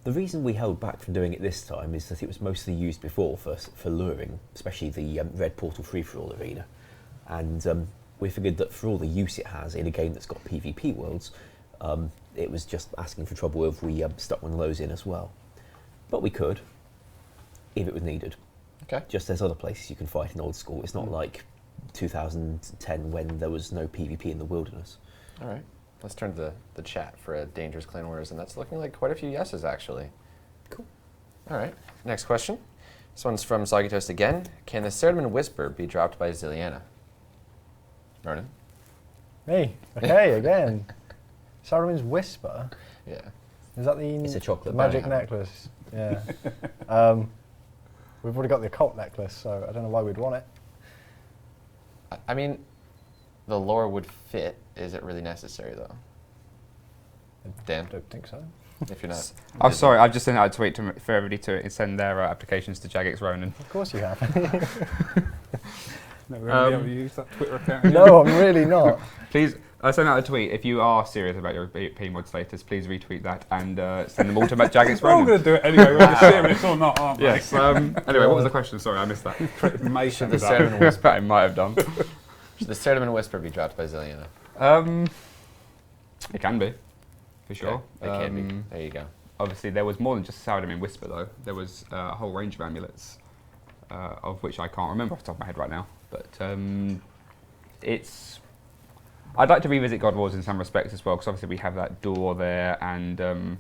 C: The reason we held back from doing it this time is that it was mostly used before for luring, especially the Red Portal free-for-all arena. And we figured that for all the use it has in a game that's got PvP worlds, it was just asking for trouble if we stuck one of those in as well. But we could, if it was needed.
A: Okay.
C: Just there's other places you can fight in Old School. It's not like 2010 when there was no PvP in the wilderness.
A: All right. Let's turn to the chat for a dangerous Clan Wars, and that's looking like quite a few yeses, actually.
C: Cool.
A: All right. Next question. This one's from Soggy Toast again. Can the Sardman Whisper be dropped by Zilliana? Ronan?
D: Me. Okay, again. Saruman's Whisper.
A: Yeah.
D: Is that the
C: It's a chocolate
D: the magic
A: bunny.
D: necklace? Yeah. We've already got the occult necklace, so I don't know why we'd want it.
A: I mean, the lore would fit. Is it really necessary, though?
D: I
A: Dan?
D: don't think so.
A: if you're not.
B: Oh, sorry, I've just sent out a tweet for everybody to send their applications to Jagex Ronan.
D: Of course you have.
E: Never really able to use that Twitter account again.
D: No, I'm really not.
B: Please, I sent out a tweet. If you are serious about your PMod status, please retweet that and send them all to Jagex
E: We're all
B: Ronan.
E: going to do it anyway, whether it's serious or not, aren't we?
B: Yes. Anyway, what was the question? Sorry, I missed that.
E: Mason
A: The
E: done.
A: Cinnamon Whisper.
B: I might have done.
A: Should the Cinnamon Whisper be dropped by Zilliana?
B: It can be, for sure.
A: It can be. There you go.
B: Obviously, there was more than just Cinnamon Whisper, though. There was a whole range of amulets, of which I can't remember off the top of my head right now. But it's... I'd like to revisit God Wars in some respects as well, because obviously we have that door there, and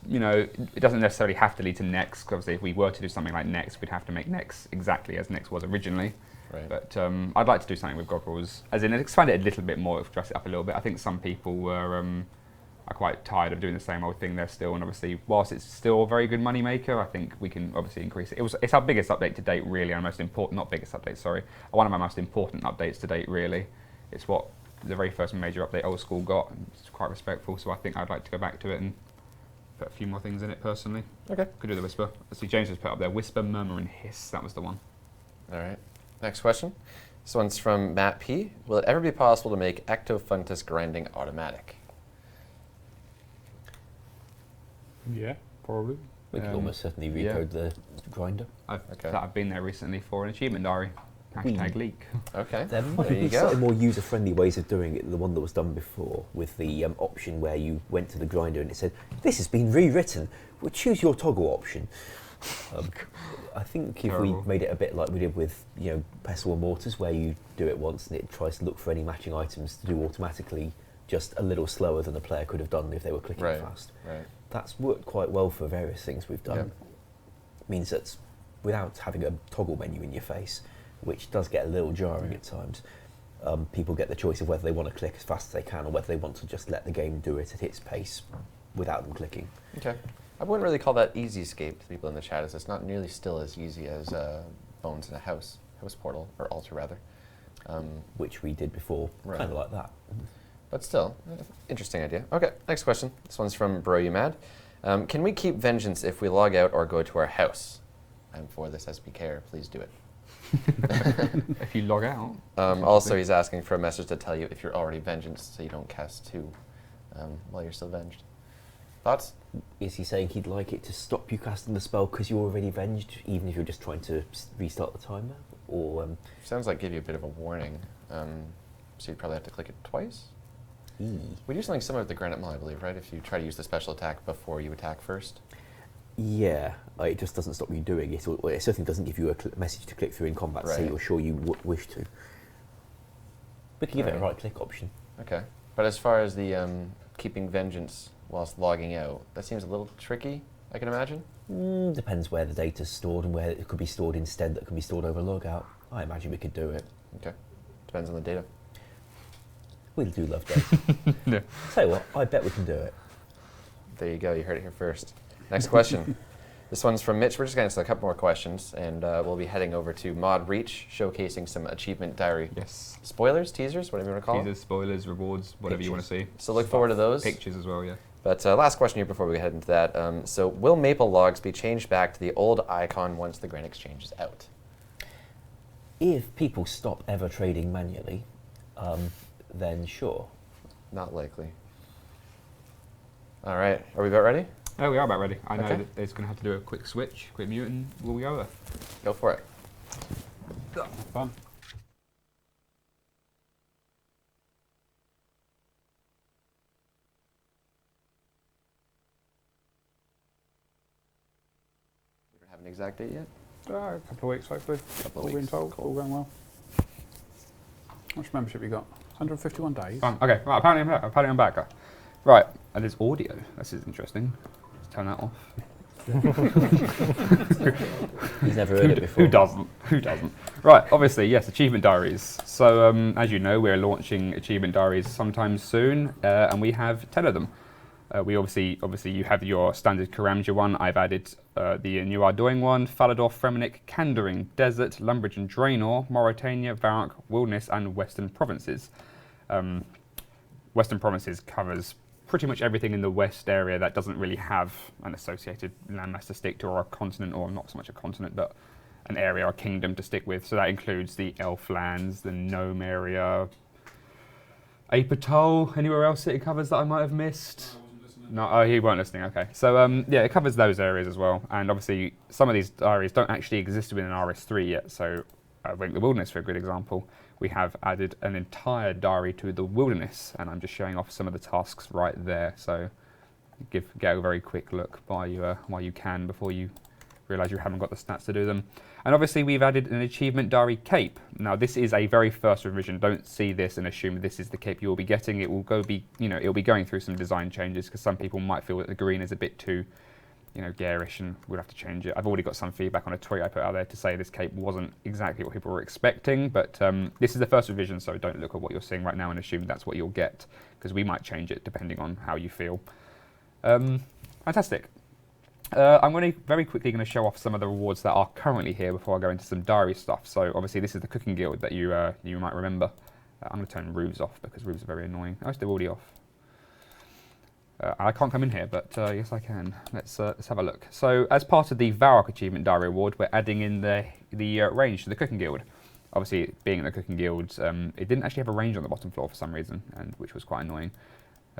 B: you know, it doesn't necessarily have to lead to Nex. Because obviously, if we were to do something like Nex, we'd have to make Nex exactly as Nex was originally.
A: Right.
B: But I'd like to do something with God Wars, as in expand it a little bit more, dress it up a little bit. I think some people are quite tired of doing the same old thing there still, and obviously, whilst it's still a very good money maker, I think we can obviously increase it. It's our biggest update to date, really, our most important, not biggest update, sorry, one of our most important updates to date, really. It's what the very first major update Old School got, and it's quite respectful, so I think I'd like to go back to it and put a few more things in it personally.
A: Okay.
B: Could do the Whisper. Let's see, James has put up there, Whisper, Murmur and Hiss, that was the one.
A: All right. Next question. This one's from Matt P. Will it ever be possible to make Ectofuntus grinding automatic?
E: Yeah, probably.
C: We could almost certainly recode the grinder.
B: I've been there recently for an achievement diary. Hashtag leak.
A: Okay.
C: There might be slightly more user-friendly ways of doing it than the one that was done before, with the option where you went to the grinder and it said, "This has been rewritten. Well, choose your toggle option." I think if we made it a bit like we did with, you know, pestle and mortars, where you do it once and it tries to look for any matching items to do automatically, just a little slower than the player could have done if they were clicking fast.
A: Right.
C: That's worked quite well for various things we've done.
A: Yep.
C: It means that without having a toggle menu in your face, which does get a little jarring at times, people get the choice of whether they want to click as fast as they can or whether they want to just let the game do it at its pace without them clicking.
A: Okay. I wouldn't really call that easy escape to people in the chat, as it's not nearly still as easy as Bones in a House Portal, or Altar rather.
C: Which we did before, kind of like that.
A: But still, interesting idea. Okay, next question. This one's from Bro You Mad. Can we keep Vengeance if we log out or go to our house? I'm for this SPK, please do it.
B: If you log out.
A: Also, he's asking for a message to tell you if you're already Vengeance, so you don't cast 2 while you're still Venged. Thoughts?
C: Is he saying he'd like it to stop you casting the spell because you're already Venged, even if you're just trying to restart the timer? Or
A: sounds like give you a bit of a warning, so you'd probably have to click it twice? We do something similar with the Granite Maul, I believe, right? If you try to use the special attack before you attack first.
C: Yeah, it just doesn't stop you doing it, or it certainly doesn't give you a message to click through in combat to say you're sure you wish to. We can give it a right-click option.
A: Okay, but as far as the keeping Vengeance whilst logging out, that seems a little tricky, I can imagine?
C: Depends where the data's stored and where it could be stored instead that can be stored over logout. I imagine we could do it.
A: Okay, depends on the data.
C: We do love data.
B: Yeah.
C: Tell you what, I bet we can do it.
A: There you go, you heard it here first. Next question. This one's from Mitch. We're just going to answer a couple more questions, and we'll be heading over to Mod Reach, showcasing some achievement diary.
B: Yes.
A: Spoilers, teasers, whatever you want to call them.
B: Teasers, spoilers, rewards, whatever you want to see.
A: So look forward to those.
B: Pictures as well, yeah.
A: But last question here before we head into that. So will Maple Logs be changed back to the old icon once the Grand Exchange is out?
C: If people stop ever trading manually, then sure.
A: Not likely. All right, are we about ready?
B: Oh, we are about ready. I know
A: Okay.
B: that it's going to have to do a quick switch, quick mute, and we'll go there.
A: Go for it.
E: Fun.
A: We don't have an exact date yet?
E: A couple of weeks, hopefully.
A: Couple of
E: All being
A: weeks.
E: told, all going well. How much membership you got? 151 days.
B: Fun. Okay, right, apparently I'm back. Right, and there's audio. This is interesting. Let's turn that off.
C: He's never heard it before.
B: Who doesn't? Who doesn't? Right, obviously, yes, Achievement Diaries. So, as you know, we're launching Achievement Diaries sometime soon, and we have 10 of them. We obviously, you have your standard Karamja one. I've added the new Ardoing one, Falador, Fremennik, Kandaring, Desert, Lumbridge and Draenor, Mauritania, Varrock, Wilderness, and Western Provinces. Western Provinces covers pretty much everything in the west area that doesn't really have an associated landmass to stick to, or a continent, or not so much a continent, but an area or kingdom to stick with. So that includes the elf lands, the gnome area, Apatow. Anywhere else that it covers that I might have missed? No, oh, he weren't listening. Okay, so yeah, it covers those areas as well. And obviously, some of these diaries don't actually exist within RS3 yet. So, Rank the Wilderness, for a good example, we have added an entire diary to the Wilderness, and I'm just showing off some of the tasks right there. So, get a very quick look while you can before you realise you haven't got the stats to do them. And obviously we've added an achievement diary cape. Now this is a very first revision. Don't see this and assume this is the cape you will be getting. It will it'll be going through some design changes because some people might feel that the green is a bit too, garish, and we'll have to change it. I've already got some feedback on a tweet I put out there to say this cape wasn't exactly what people were expecting, but this is the first revision, so don't look at what you're seeing right now and assume that's what you'll get, because we might change it depending on how you feel. Fantastic. I'm very quickly going to show off some of the rewards that are currently here before I go into some diary stuff. So obviously this is the cooking guild that you might remember. I'm going to turn roofs off because roofs are very annoying. Oh, they're already off. I can't come in here, but yes I can. Let's have a look. So as part of the Varrock Achievement Diary Award, we're adding in the range to the cooking guild. Obviously, being in the cooking guild, it didn't actually have a range on the bottom floor for some reason, and which was quite annoying.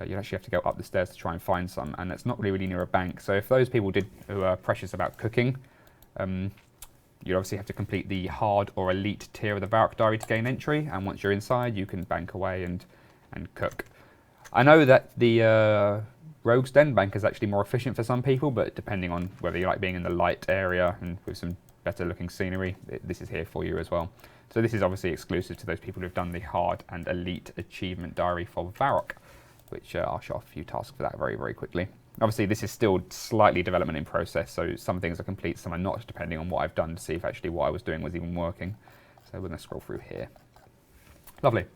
B: You actually have to go up the stairs to try and find some, and it's not really near a bank. So if those people who are precious about cooking, you obviously have to complete the hard or elite tier of the Varrock Diary to gain entry, and once you're inside, you can bank away and cook. I know that the Rogue's Den bank is actually more efficient for some people, but depending on whether you like being in the light area and with some better looking scenery, this is here for you as well. So this is obviously exclusive to those people who've done the hard and elite achievement diary for Varrock, which I'll show off a few tasks for that very, very quickly. Obviously, this is still slightly development in process, so some things are complete, some are not, depending on what I've done to see if actually what I was doing was even working. So we're going to scroll through here. Lovely.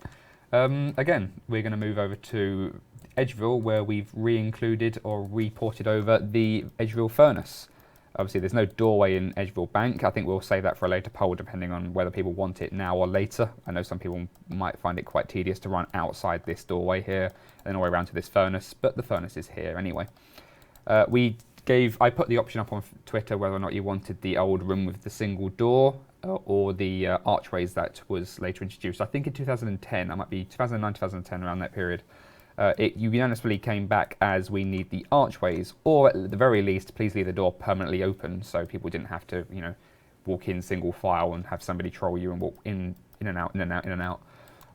B: Again, we're going to move over to Edgeville, where we've re-included or reported over the Edgeville Furnace. Obviously, there's no doorway in Edgeville Bank. I think we'll save that for a later poll, depending on whether people want it now or later. I know some people might find it quite tedious to run outside this doorway here and all the way around to this furnace, but the furnace is here anyway. I put the option up on Twitter whether or not you wanted the old room with the single door or the archways that was later introduced. I think in 2010, I might be 2009, 2010, around that period. It unanimously came back as we need the archways, or at the very least, please leave the door permanently open so people didn't have to, walk in single file and have somebody troll you and walk in and out, in and out, in and out.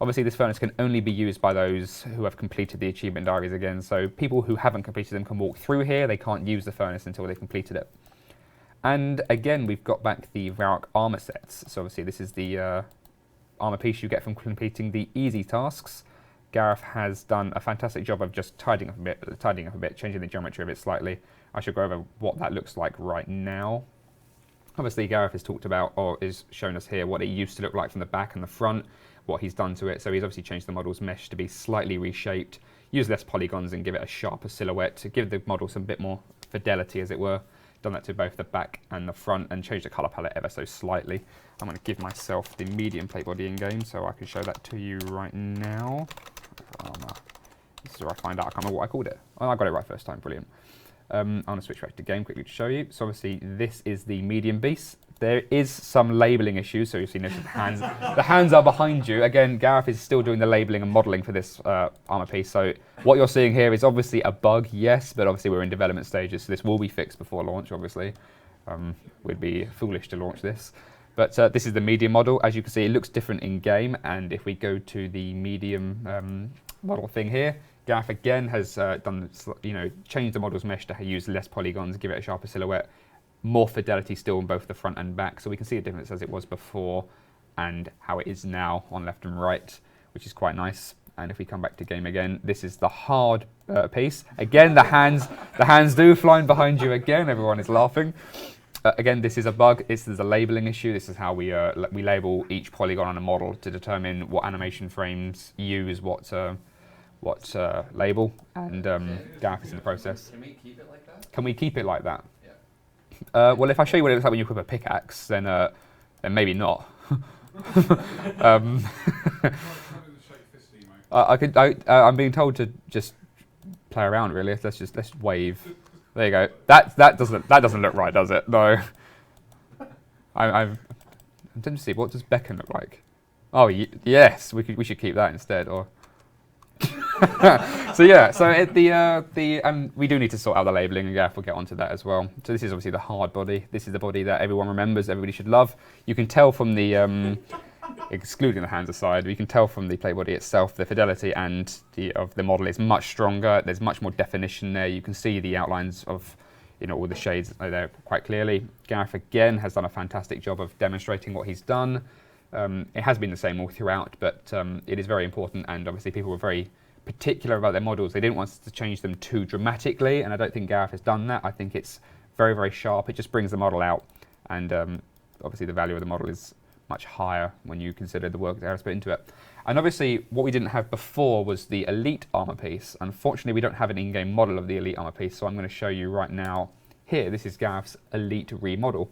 B: Obviously, this furnace can only be used by those who have completed the achievement diaries again, so people who haven't completed them can walk through here. They can't use the furnace until they've completed it. And again, we've got back the Varrock armor sets. So obviously, this is the armor piece you get from completing the easy tasks. Gareth has done a fantastic job of just tidying up a bit, changing the geometry of it slightly. I should go over what that looks like right now. Obviously, Gareth has talked about, or is shown us here, what it used to look like from the back and the front, what he's done to it. So he's obviously changed the model's mesh to be slightly reshaped, use less polygons and give it a sharper silhouette to give the model some bit more fidelity, as it were. Done that to both the back and the front and changed the colour palette ever so slightly. I'm going to give myself the medium plate body in game so I can show that to you right now. This is where I find out. I can't remember what I called it. Oh, I got it right first time. Brilliant. I'm going to switch back to game quickly to show you. So obviously this is the medium beast. There is some labelling issues, so you've seen the hands. The hands are behind you. Again, Gareth is still doing the labelling and modelling for this armour piece. So what you're seeing here is obviously a bug, yes, but obviously we're in development stages, so this will be fixed before launch, obviously. We'd be foolish to launch this. But this is the medium model. As you can see, it looks different in game, and if we go to the medium model thing here, Gareth again has changed the model's mesh to use less polygons, give it a sharper silhouette, more fidelity still on both the front and back, so we can see the difference as it was before and how it is now on left and right, which is quite nice. And if we come back to game again, this is the hard piece. Again, the hands do fly behind you again. Everyone is laughing. Again, this is a bug. This is a labeling issue. This is how we label each polygon on a model to determine what animation frames use what label. And Gareth is in the process.
A: Can we keep it like that?
B: Can we keep it like that? Yeah. Well, if I show you what it looks like when you equip a pickaxe, then maybe not. I'm being told to just play around really. Let's wave. There you go. That doesn't look right, does it? No. I'm tempted to see, what does beckon look like? Oh yes, we should keep that instead. Or so yeah, so we do need to sort out the labelling, and Gareth will get onto that as well. So this is obviously the hard body. This is the body that everyone remembers, everybody should love. You can tell from the excluding the hands aside, we can tell from the play body itself, the fidelity of the model is much stronger. There's much more definition there. You can see the outlines of all the shades there quite clearly. Gareth again has done a fantastic job of demonstrating what he's done. It has been the same all throughout, but it is very important, and obviously people were very particular about their models. They didn't want us to change them too dramatically, and I don't think Gareth has done that. I think it's very, very sharp. It just brings the model out, and obviously the value of the model is much higher when you consider the work that Gareth's put into it. And obviously what we didn't have before was the elite armor piece. Unfortunately, we don't have an in-game model of the elite armor piece, so I'm going to show you right now here. This is Gareth's elite remodel.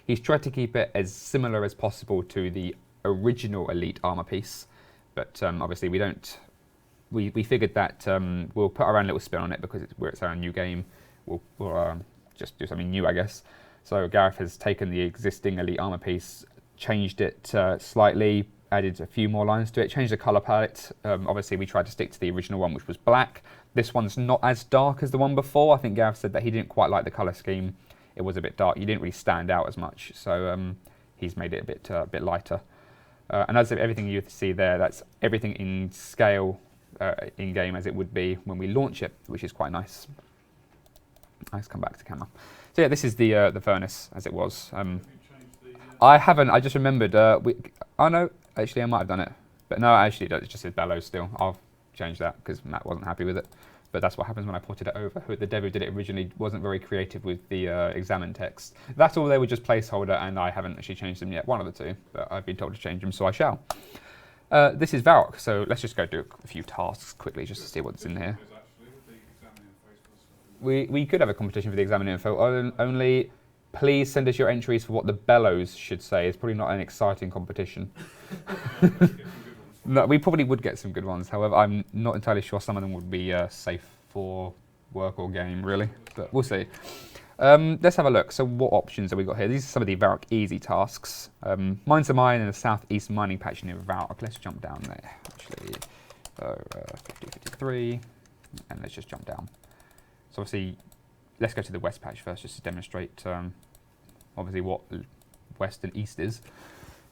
B: He's tried to keep it as similar as possible to the original elite armor piece, but obviously we figured that we'll put our own little spin on it because it's our new game. We'll just do something new, I guess. So Gareth has taken the existing elite armor piece, changed it slightly, added a few more lines to it, changed the color palette. Obviously we tried to stick to the original one, which was black. This one's not as dark as the one before. I think Gareth said that he didn't quite like the color scheme. It was a bit dark. You didn't really stand out as much, so he's made it a bit lighter. And as everything you see there, that's everything in scale in game as it would be when we launch it, which is quite nice. Let's come back to camera. So yeah, this is the furnace as it was. I haven't. I just remembered. Oh no, actually I might have done it, but no, actually it just says bellows still. I'll change that because Matt wasn't happy with it. But that's what happens when I ported it over. The dev who did it originally wasn't very creative with the examine text. That's all, they were just placeholder, and I haven't actually changed them yet. One of the two, but I've been told to change them, so I shall. This is Varrock, so let's just go do a few tasks quickly just to see what's in here. We could have a competition for the examine info, only please send us your entries for what the bellows should say. It's probably not an exciting competition. No, we probably would get some good ones. However, I'm not entirely sure some of them would be safe for work or game, really. But we'll see. Let's have a look. So what options have we got here? These are some of the Varrock easy tasks. Mine's a mine in the southeast mining patch near Varrock. Let's jump down there, actually. 50, 53. And let's just jump down. So obviously, let's go to the west patch first, just to demonstrate obviously what west and east is.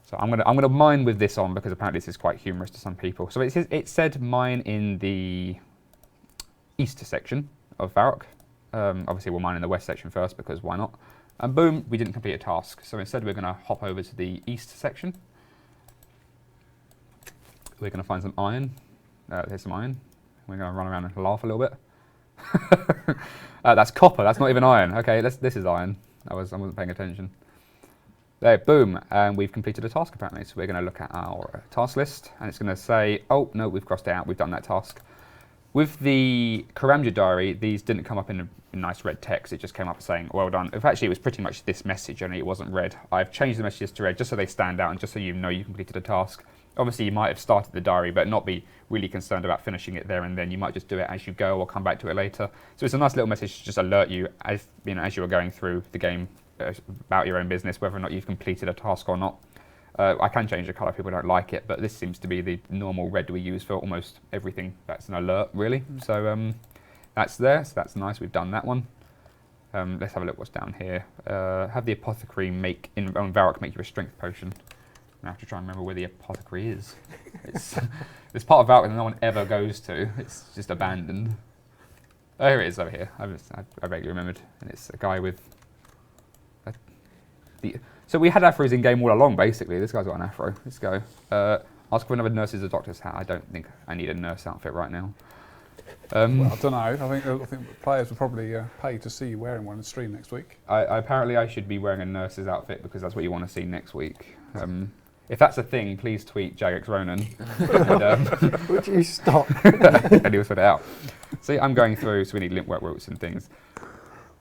B: So I'm gonna mine with this on because apparently this is quite humorous to some people. So it said mine in the east section of Varrock. Obviously we'll mine in the west section first because why not? And boom, we didn't complete a task. So instead we're gonna hop over to the east section. We're gonna find some iron. There's some iron. We're gonna run around and laugh a little bit. That's copper. That's not even iron. Okay, this is iron. I wasn't paying attention. There, boom, and we've completed a task apparently. So we're going to look at our task list, and it's going to say, oh no, we've crossed it out, we've done that task. With the Karamja diary, these didn't come up in a nice red text, it just came up saying, well done. Actually, it was pretty much this message, only it wasn't red. I've changed the messages to red just so they stand out and just so you know you completed a task. Obviously, you might have started the diary, but not be really concerned about finishing it there and then. You might just do it as you go or come back to it later. So it's a nice little message to just alert you as you are going through the game about your own business, whether or not you've completed a task or not. I can change the colour if people don't like it, but this seems to be the normal red we use for almost everything that's an alert, really. So that's there, so that's nice, we've done that one. Let's have a look what's down here. Have the apothecary on Varrock make you a strength potion. I have to try and remember where the apothecary is. It's part of Varrock that no one ever goes to, it's just abandoned. Oh, here it is over here, I vaguely remembered, and it's a guy with... So we had afros in game all along, basically. This guy's got an afro. Let's go. Ask for another nurse's or doctor's hat. I don't think I need a nurse outfit right now.
E: Well, I don't know. I think players will probably pay to see you wearing one in the stream next week.
B: Apparently I should be wearing a nurse's outfit because that's what you want to see next week. If that's a thing, please tweet Jagex Ronan. And,
D: would you stop?
B: And he'll sort it out. See, I'm going through, so we need link work routes and things.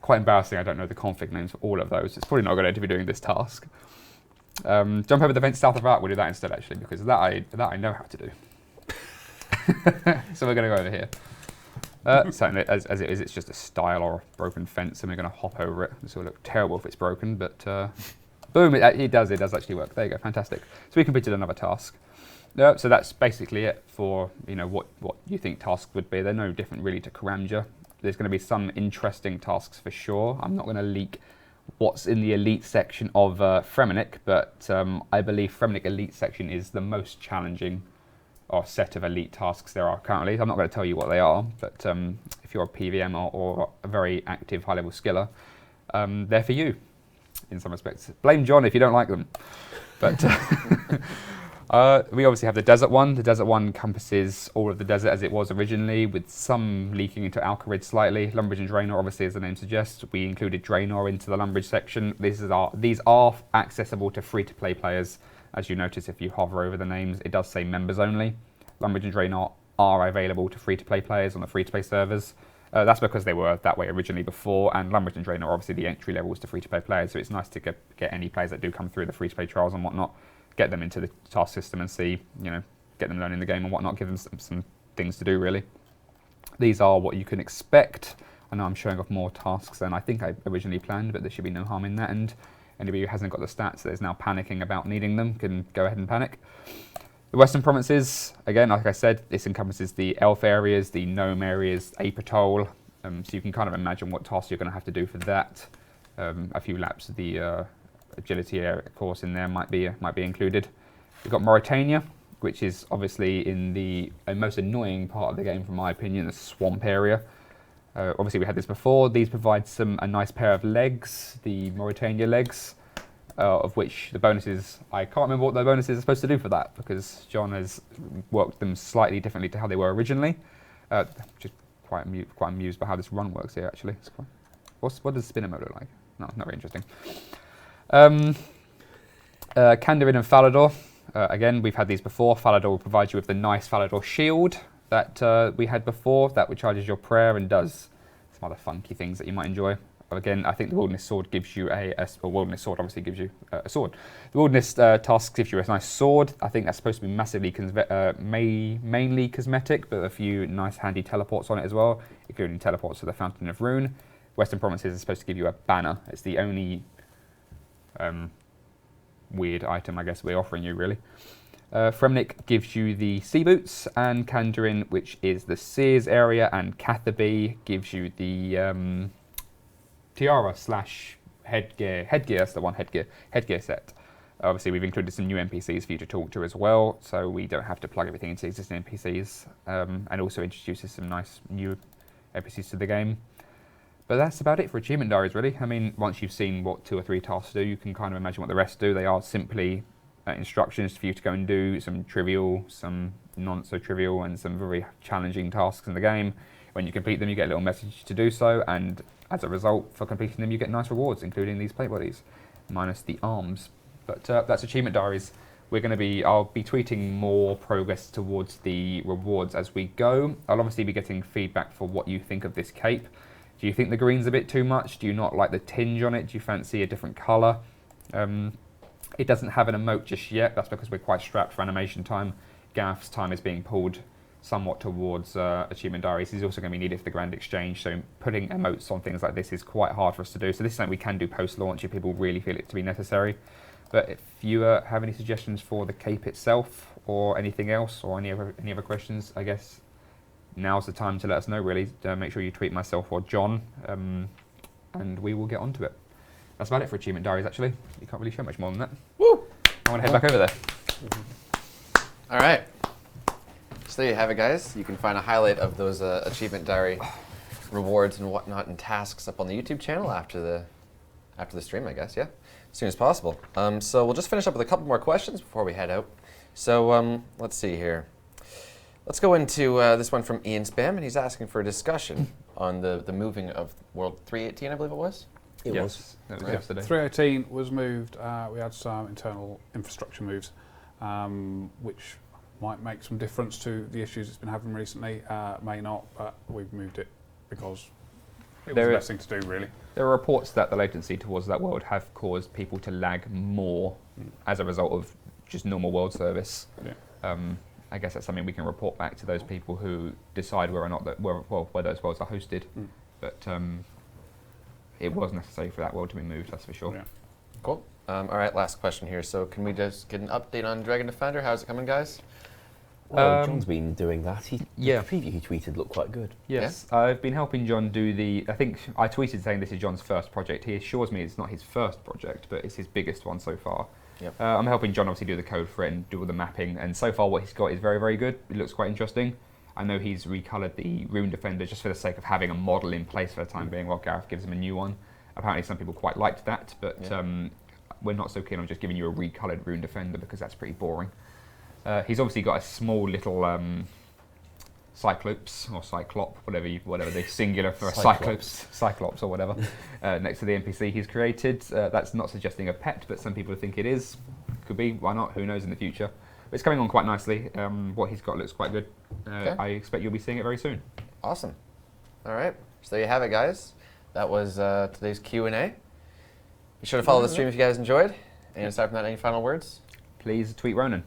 B: Quite embarrassing, I don't know the config names for all of those. It's probably not going to be doing this task. Jump over the fence south of Varrock, we'll do that instead actually, because that I know how to do. So we're going to go over here. Certainly, as it is, it's just a style or a broken fence, and we're going to hop over it. This will look terrible if it's broken, but boom, it does actually work. There you go, fantastic. So we completed another task. So that's basically it for what you think tasks would be. They're no different really to Karamja. There's going to be some interesting tasks for sure. I'm not going to leak what's in the elite section of Fremenic, but I believe Fremenic elite section is the most challenging or set of elite tasks there are currently. I'm not going to tell you what they are, but if you're a PVM or a very active high-level skiller, they're for you in some respects. Blame John if you don't like them. But we obviously have the desert one. The desert one encompasses all of the desert as it was originally, with some leaking into Alcarid slightly. Lumbridge and Draenor, obviously, as the name suggests. We included Draenor into the Lumbridge section. These are accessible to free-to-play players. As you notice, if you hover over the names, it does say members only. Lumbridge and Draenor are available to free-to-play players on the free-to-play servers. That's because they were that way originally before, and Lumbridge and Draenor are obviously the entry levels to free-to-play players, so it's nice to get any players that do come through the free-to-play trials and whatnot, get them into the task system and see, get them learning the game and whatnot, give them some things to do, really. These are what you can expect. I know I'm showing off more tasks than I think I originally planned, but there should be no harm in that, and anybody who hasn't got the stats that is now panicking about needing them can go ahead and panic. The Western Provinces, again, like I said, this encompasses the Elf areas, the Gnome areas, Apatol, so you can kind of imagine what tasks you're going to have to do for that. A few laps of the agility area course in there might be included. We've got Mauritania, which is obviously in the most annoying part of the game, from my opinion, the swamp area. Obviously, we had this before. These provide a nice pair of legs, the Mauritania legs, of which the bonuses, I can't remember what the bonuses are supposed to do for that, because John has worked them slightly differently to how they were originally. Just quite amused by how this run works here, actually. What does spinner mode look like? No, not very interesting. Kandarin and Falador. Again, we've had these before. Falador will provide you with the nice Falador shield that we had before, that recharges your prayer and does some other funky things that you might enjoy. But again, I think the Wilderness Sword gives you Wilderness Sword obviously gives you a sword. The Wilderness task gives you a nice sword. I think that's supposed to be massively mainly cosmetic, but a few nice handy teleports on it as well, including teleports to the Fountain of Rune. Western Provinces is supposed to give you a banner. It's the only weird item, I guess, we're offering you, really. Fremenic gives you the sea boots, and Kandarin, which is the Sears area, and Catherby gives you the tiara / headgear. That's the one, headgear set. Obviously, we've included some new NPCs for you to talk to as well, so we don't have to plug everything into existing NPCs, and also introduces some nice new NPCs to the game. But that's about it for Achievement Diaries, really. I mean, once you've seen what 2 or 3 tasks do, you can kind of imagine what the rest do. They are simply instructions for you to go and do some trivial, some not-so-trivial, and some very challenging tasks in the game. When you complete them, you get a little message to do so, and as a result, for completing them, you get nice rewards, including these plate bodies, minus the arms. But that's Achievement Diaries. I'll be tweeting more progress towards the rewards as we go. I'll obviously be getting feedback for what you think of this cape. Do you think the green's a bit too much? Do you not like the tinge on it? Do you fancy a different colour? It doesn't have an emote just yet. That's because we're quite strapped for animation time. Gareth's time is being pulled somewhat towards Achievement Diaries. He's also going to be needed for the Grand Exchange, so putting emotes on things like this is quite hard for us to do. So this is something we can do post-launch if people really feel it to be necessary. But if you have any suggestions for the cape itself, or anything else, or any other questions, I guess now's the time to let us know, really. Make sure you tweet myself or John, and we will get onto it. That's about it for Achievement Diaries, actually. You can't really show much more than that. Woo! I want to head back over there.
A: All right. So there you have it, guys. You can find a highlight of those Achievement Diary rewards and whatnot and tasks up on the YouTube channel after the stream, I guess, yeah? As soon as possible. So we'll just finish up with a couple more questions before we head out. So let's see here. Let's go into this one from Ian Spam, and he's asking for a discussion on the moving of World 318, I believe it was?
C: It was.
B: That was yesterday.
E: 318 was moved. We had some internal infrastructure moves, which might make some difference to the issues it's been having recently. May not, but we've moved it because it was the best thing to do, really.
B: There are reports that the latency towards that world have caused people to lag more as a result of just normal world service.
E: Yeah.
B: I guess that's something we can report back to those people who decide whether or not where those worlds are hosted. But it was necessary for that world to be moved, that's for sure.
E: Yeah.
A: Cool. All right, last question here. So can we just get an update on Dragon Defender? How's it coming, guys?
C: Well, John's been doing that. The
B: Yeah.
C: preview he tweeted looked quite good.
B: Yes, I've been helping John do I think I tweeted saying this is John's first project. He assures me it's not his first project, but it's his biggest one so far.
A: Yep.
B: I'm helping John obviously do the code for it and do all the mapping, and so far what he's got is very, very good. It looks quite interesting. I know he's recolored the Rune Defender just for the sake of having a model in place for the time being while Gareth gives him a new one. Apparently some people quite liked that, but we're not so keen on just giving you a recolored Rune Defender because that's pretty boring. He's obviously got a small little Cyclops or Cyclop, whatever the singular for a Cyclops or whatever, next to the NPC he's created. That's not suggesting a pet, but some people think it is. Could be, why not? Who knows in the future? But it's coming on quite nicely. What he's got looks quite good.
A: Okay.
B: I expect you'll be seeing it very soon.
A: Awesome. All right. So there you have it, guys. That was today's Q&A. Be sure to follow the stream if you guys enjoyed. And aside from that, any final words?
B: Please tweet Ronan.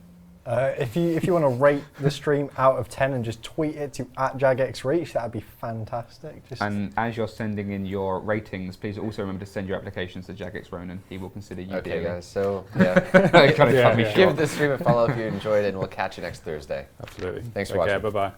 D: If you want to rate the stream out of 10 and just tweet it to @JagXReach, that'd be fantastic.
B: And as you're sending in your ratings, please also remember to send your applications to Jagex Ronan. He will consider you.
A: Okay, guys. So yeah,
B: Kind of cut me short.
A: give the stream a follow if you enjoyed it, and we'll catch you next Thursday.
E: Absolutely.
A: Thanks for watching.
E: Bye bye.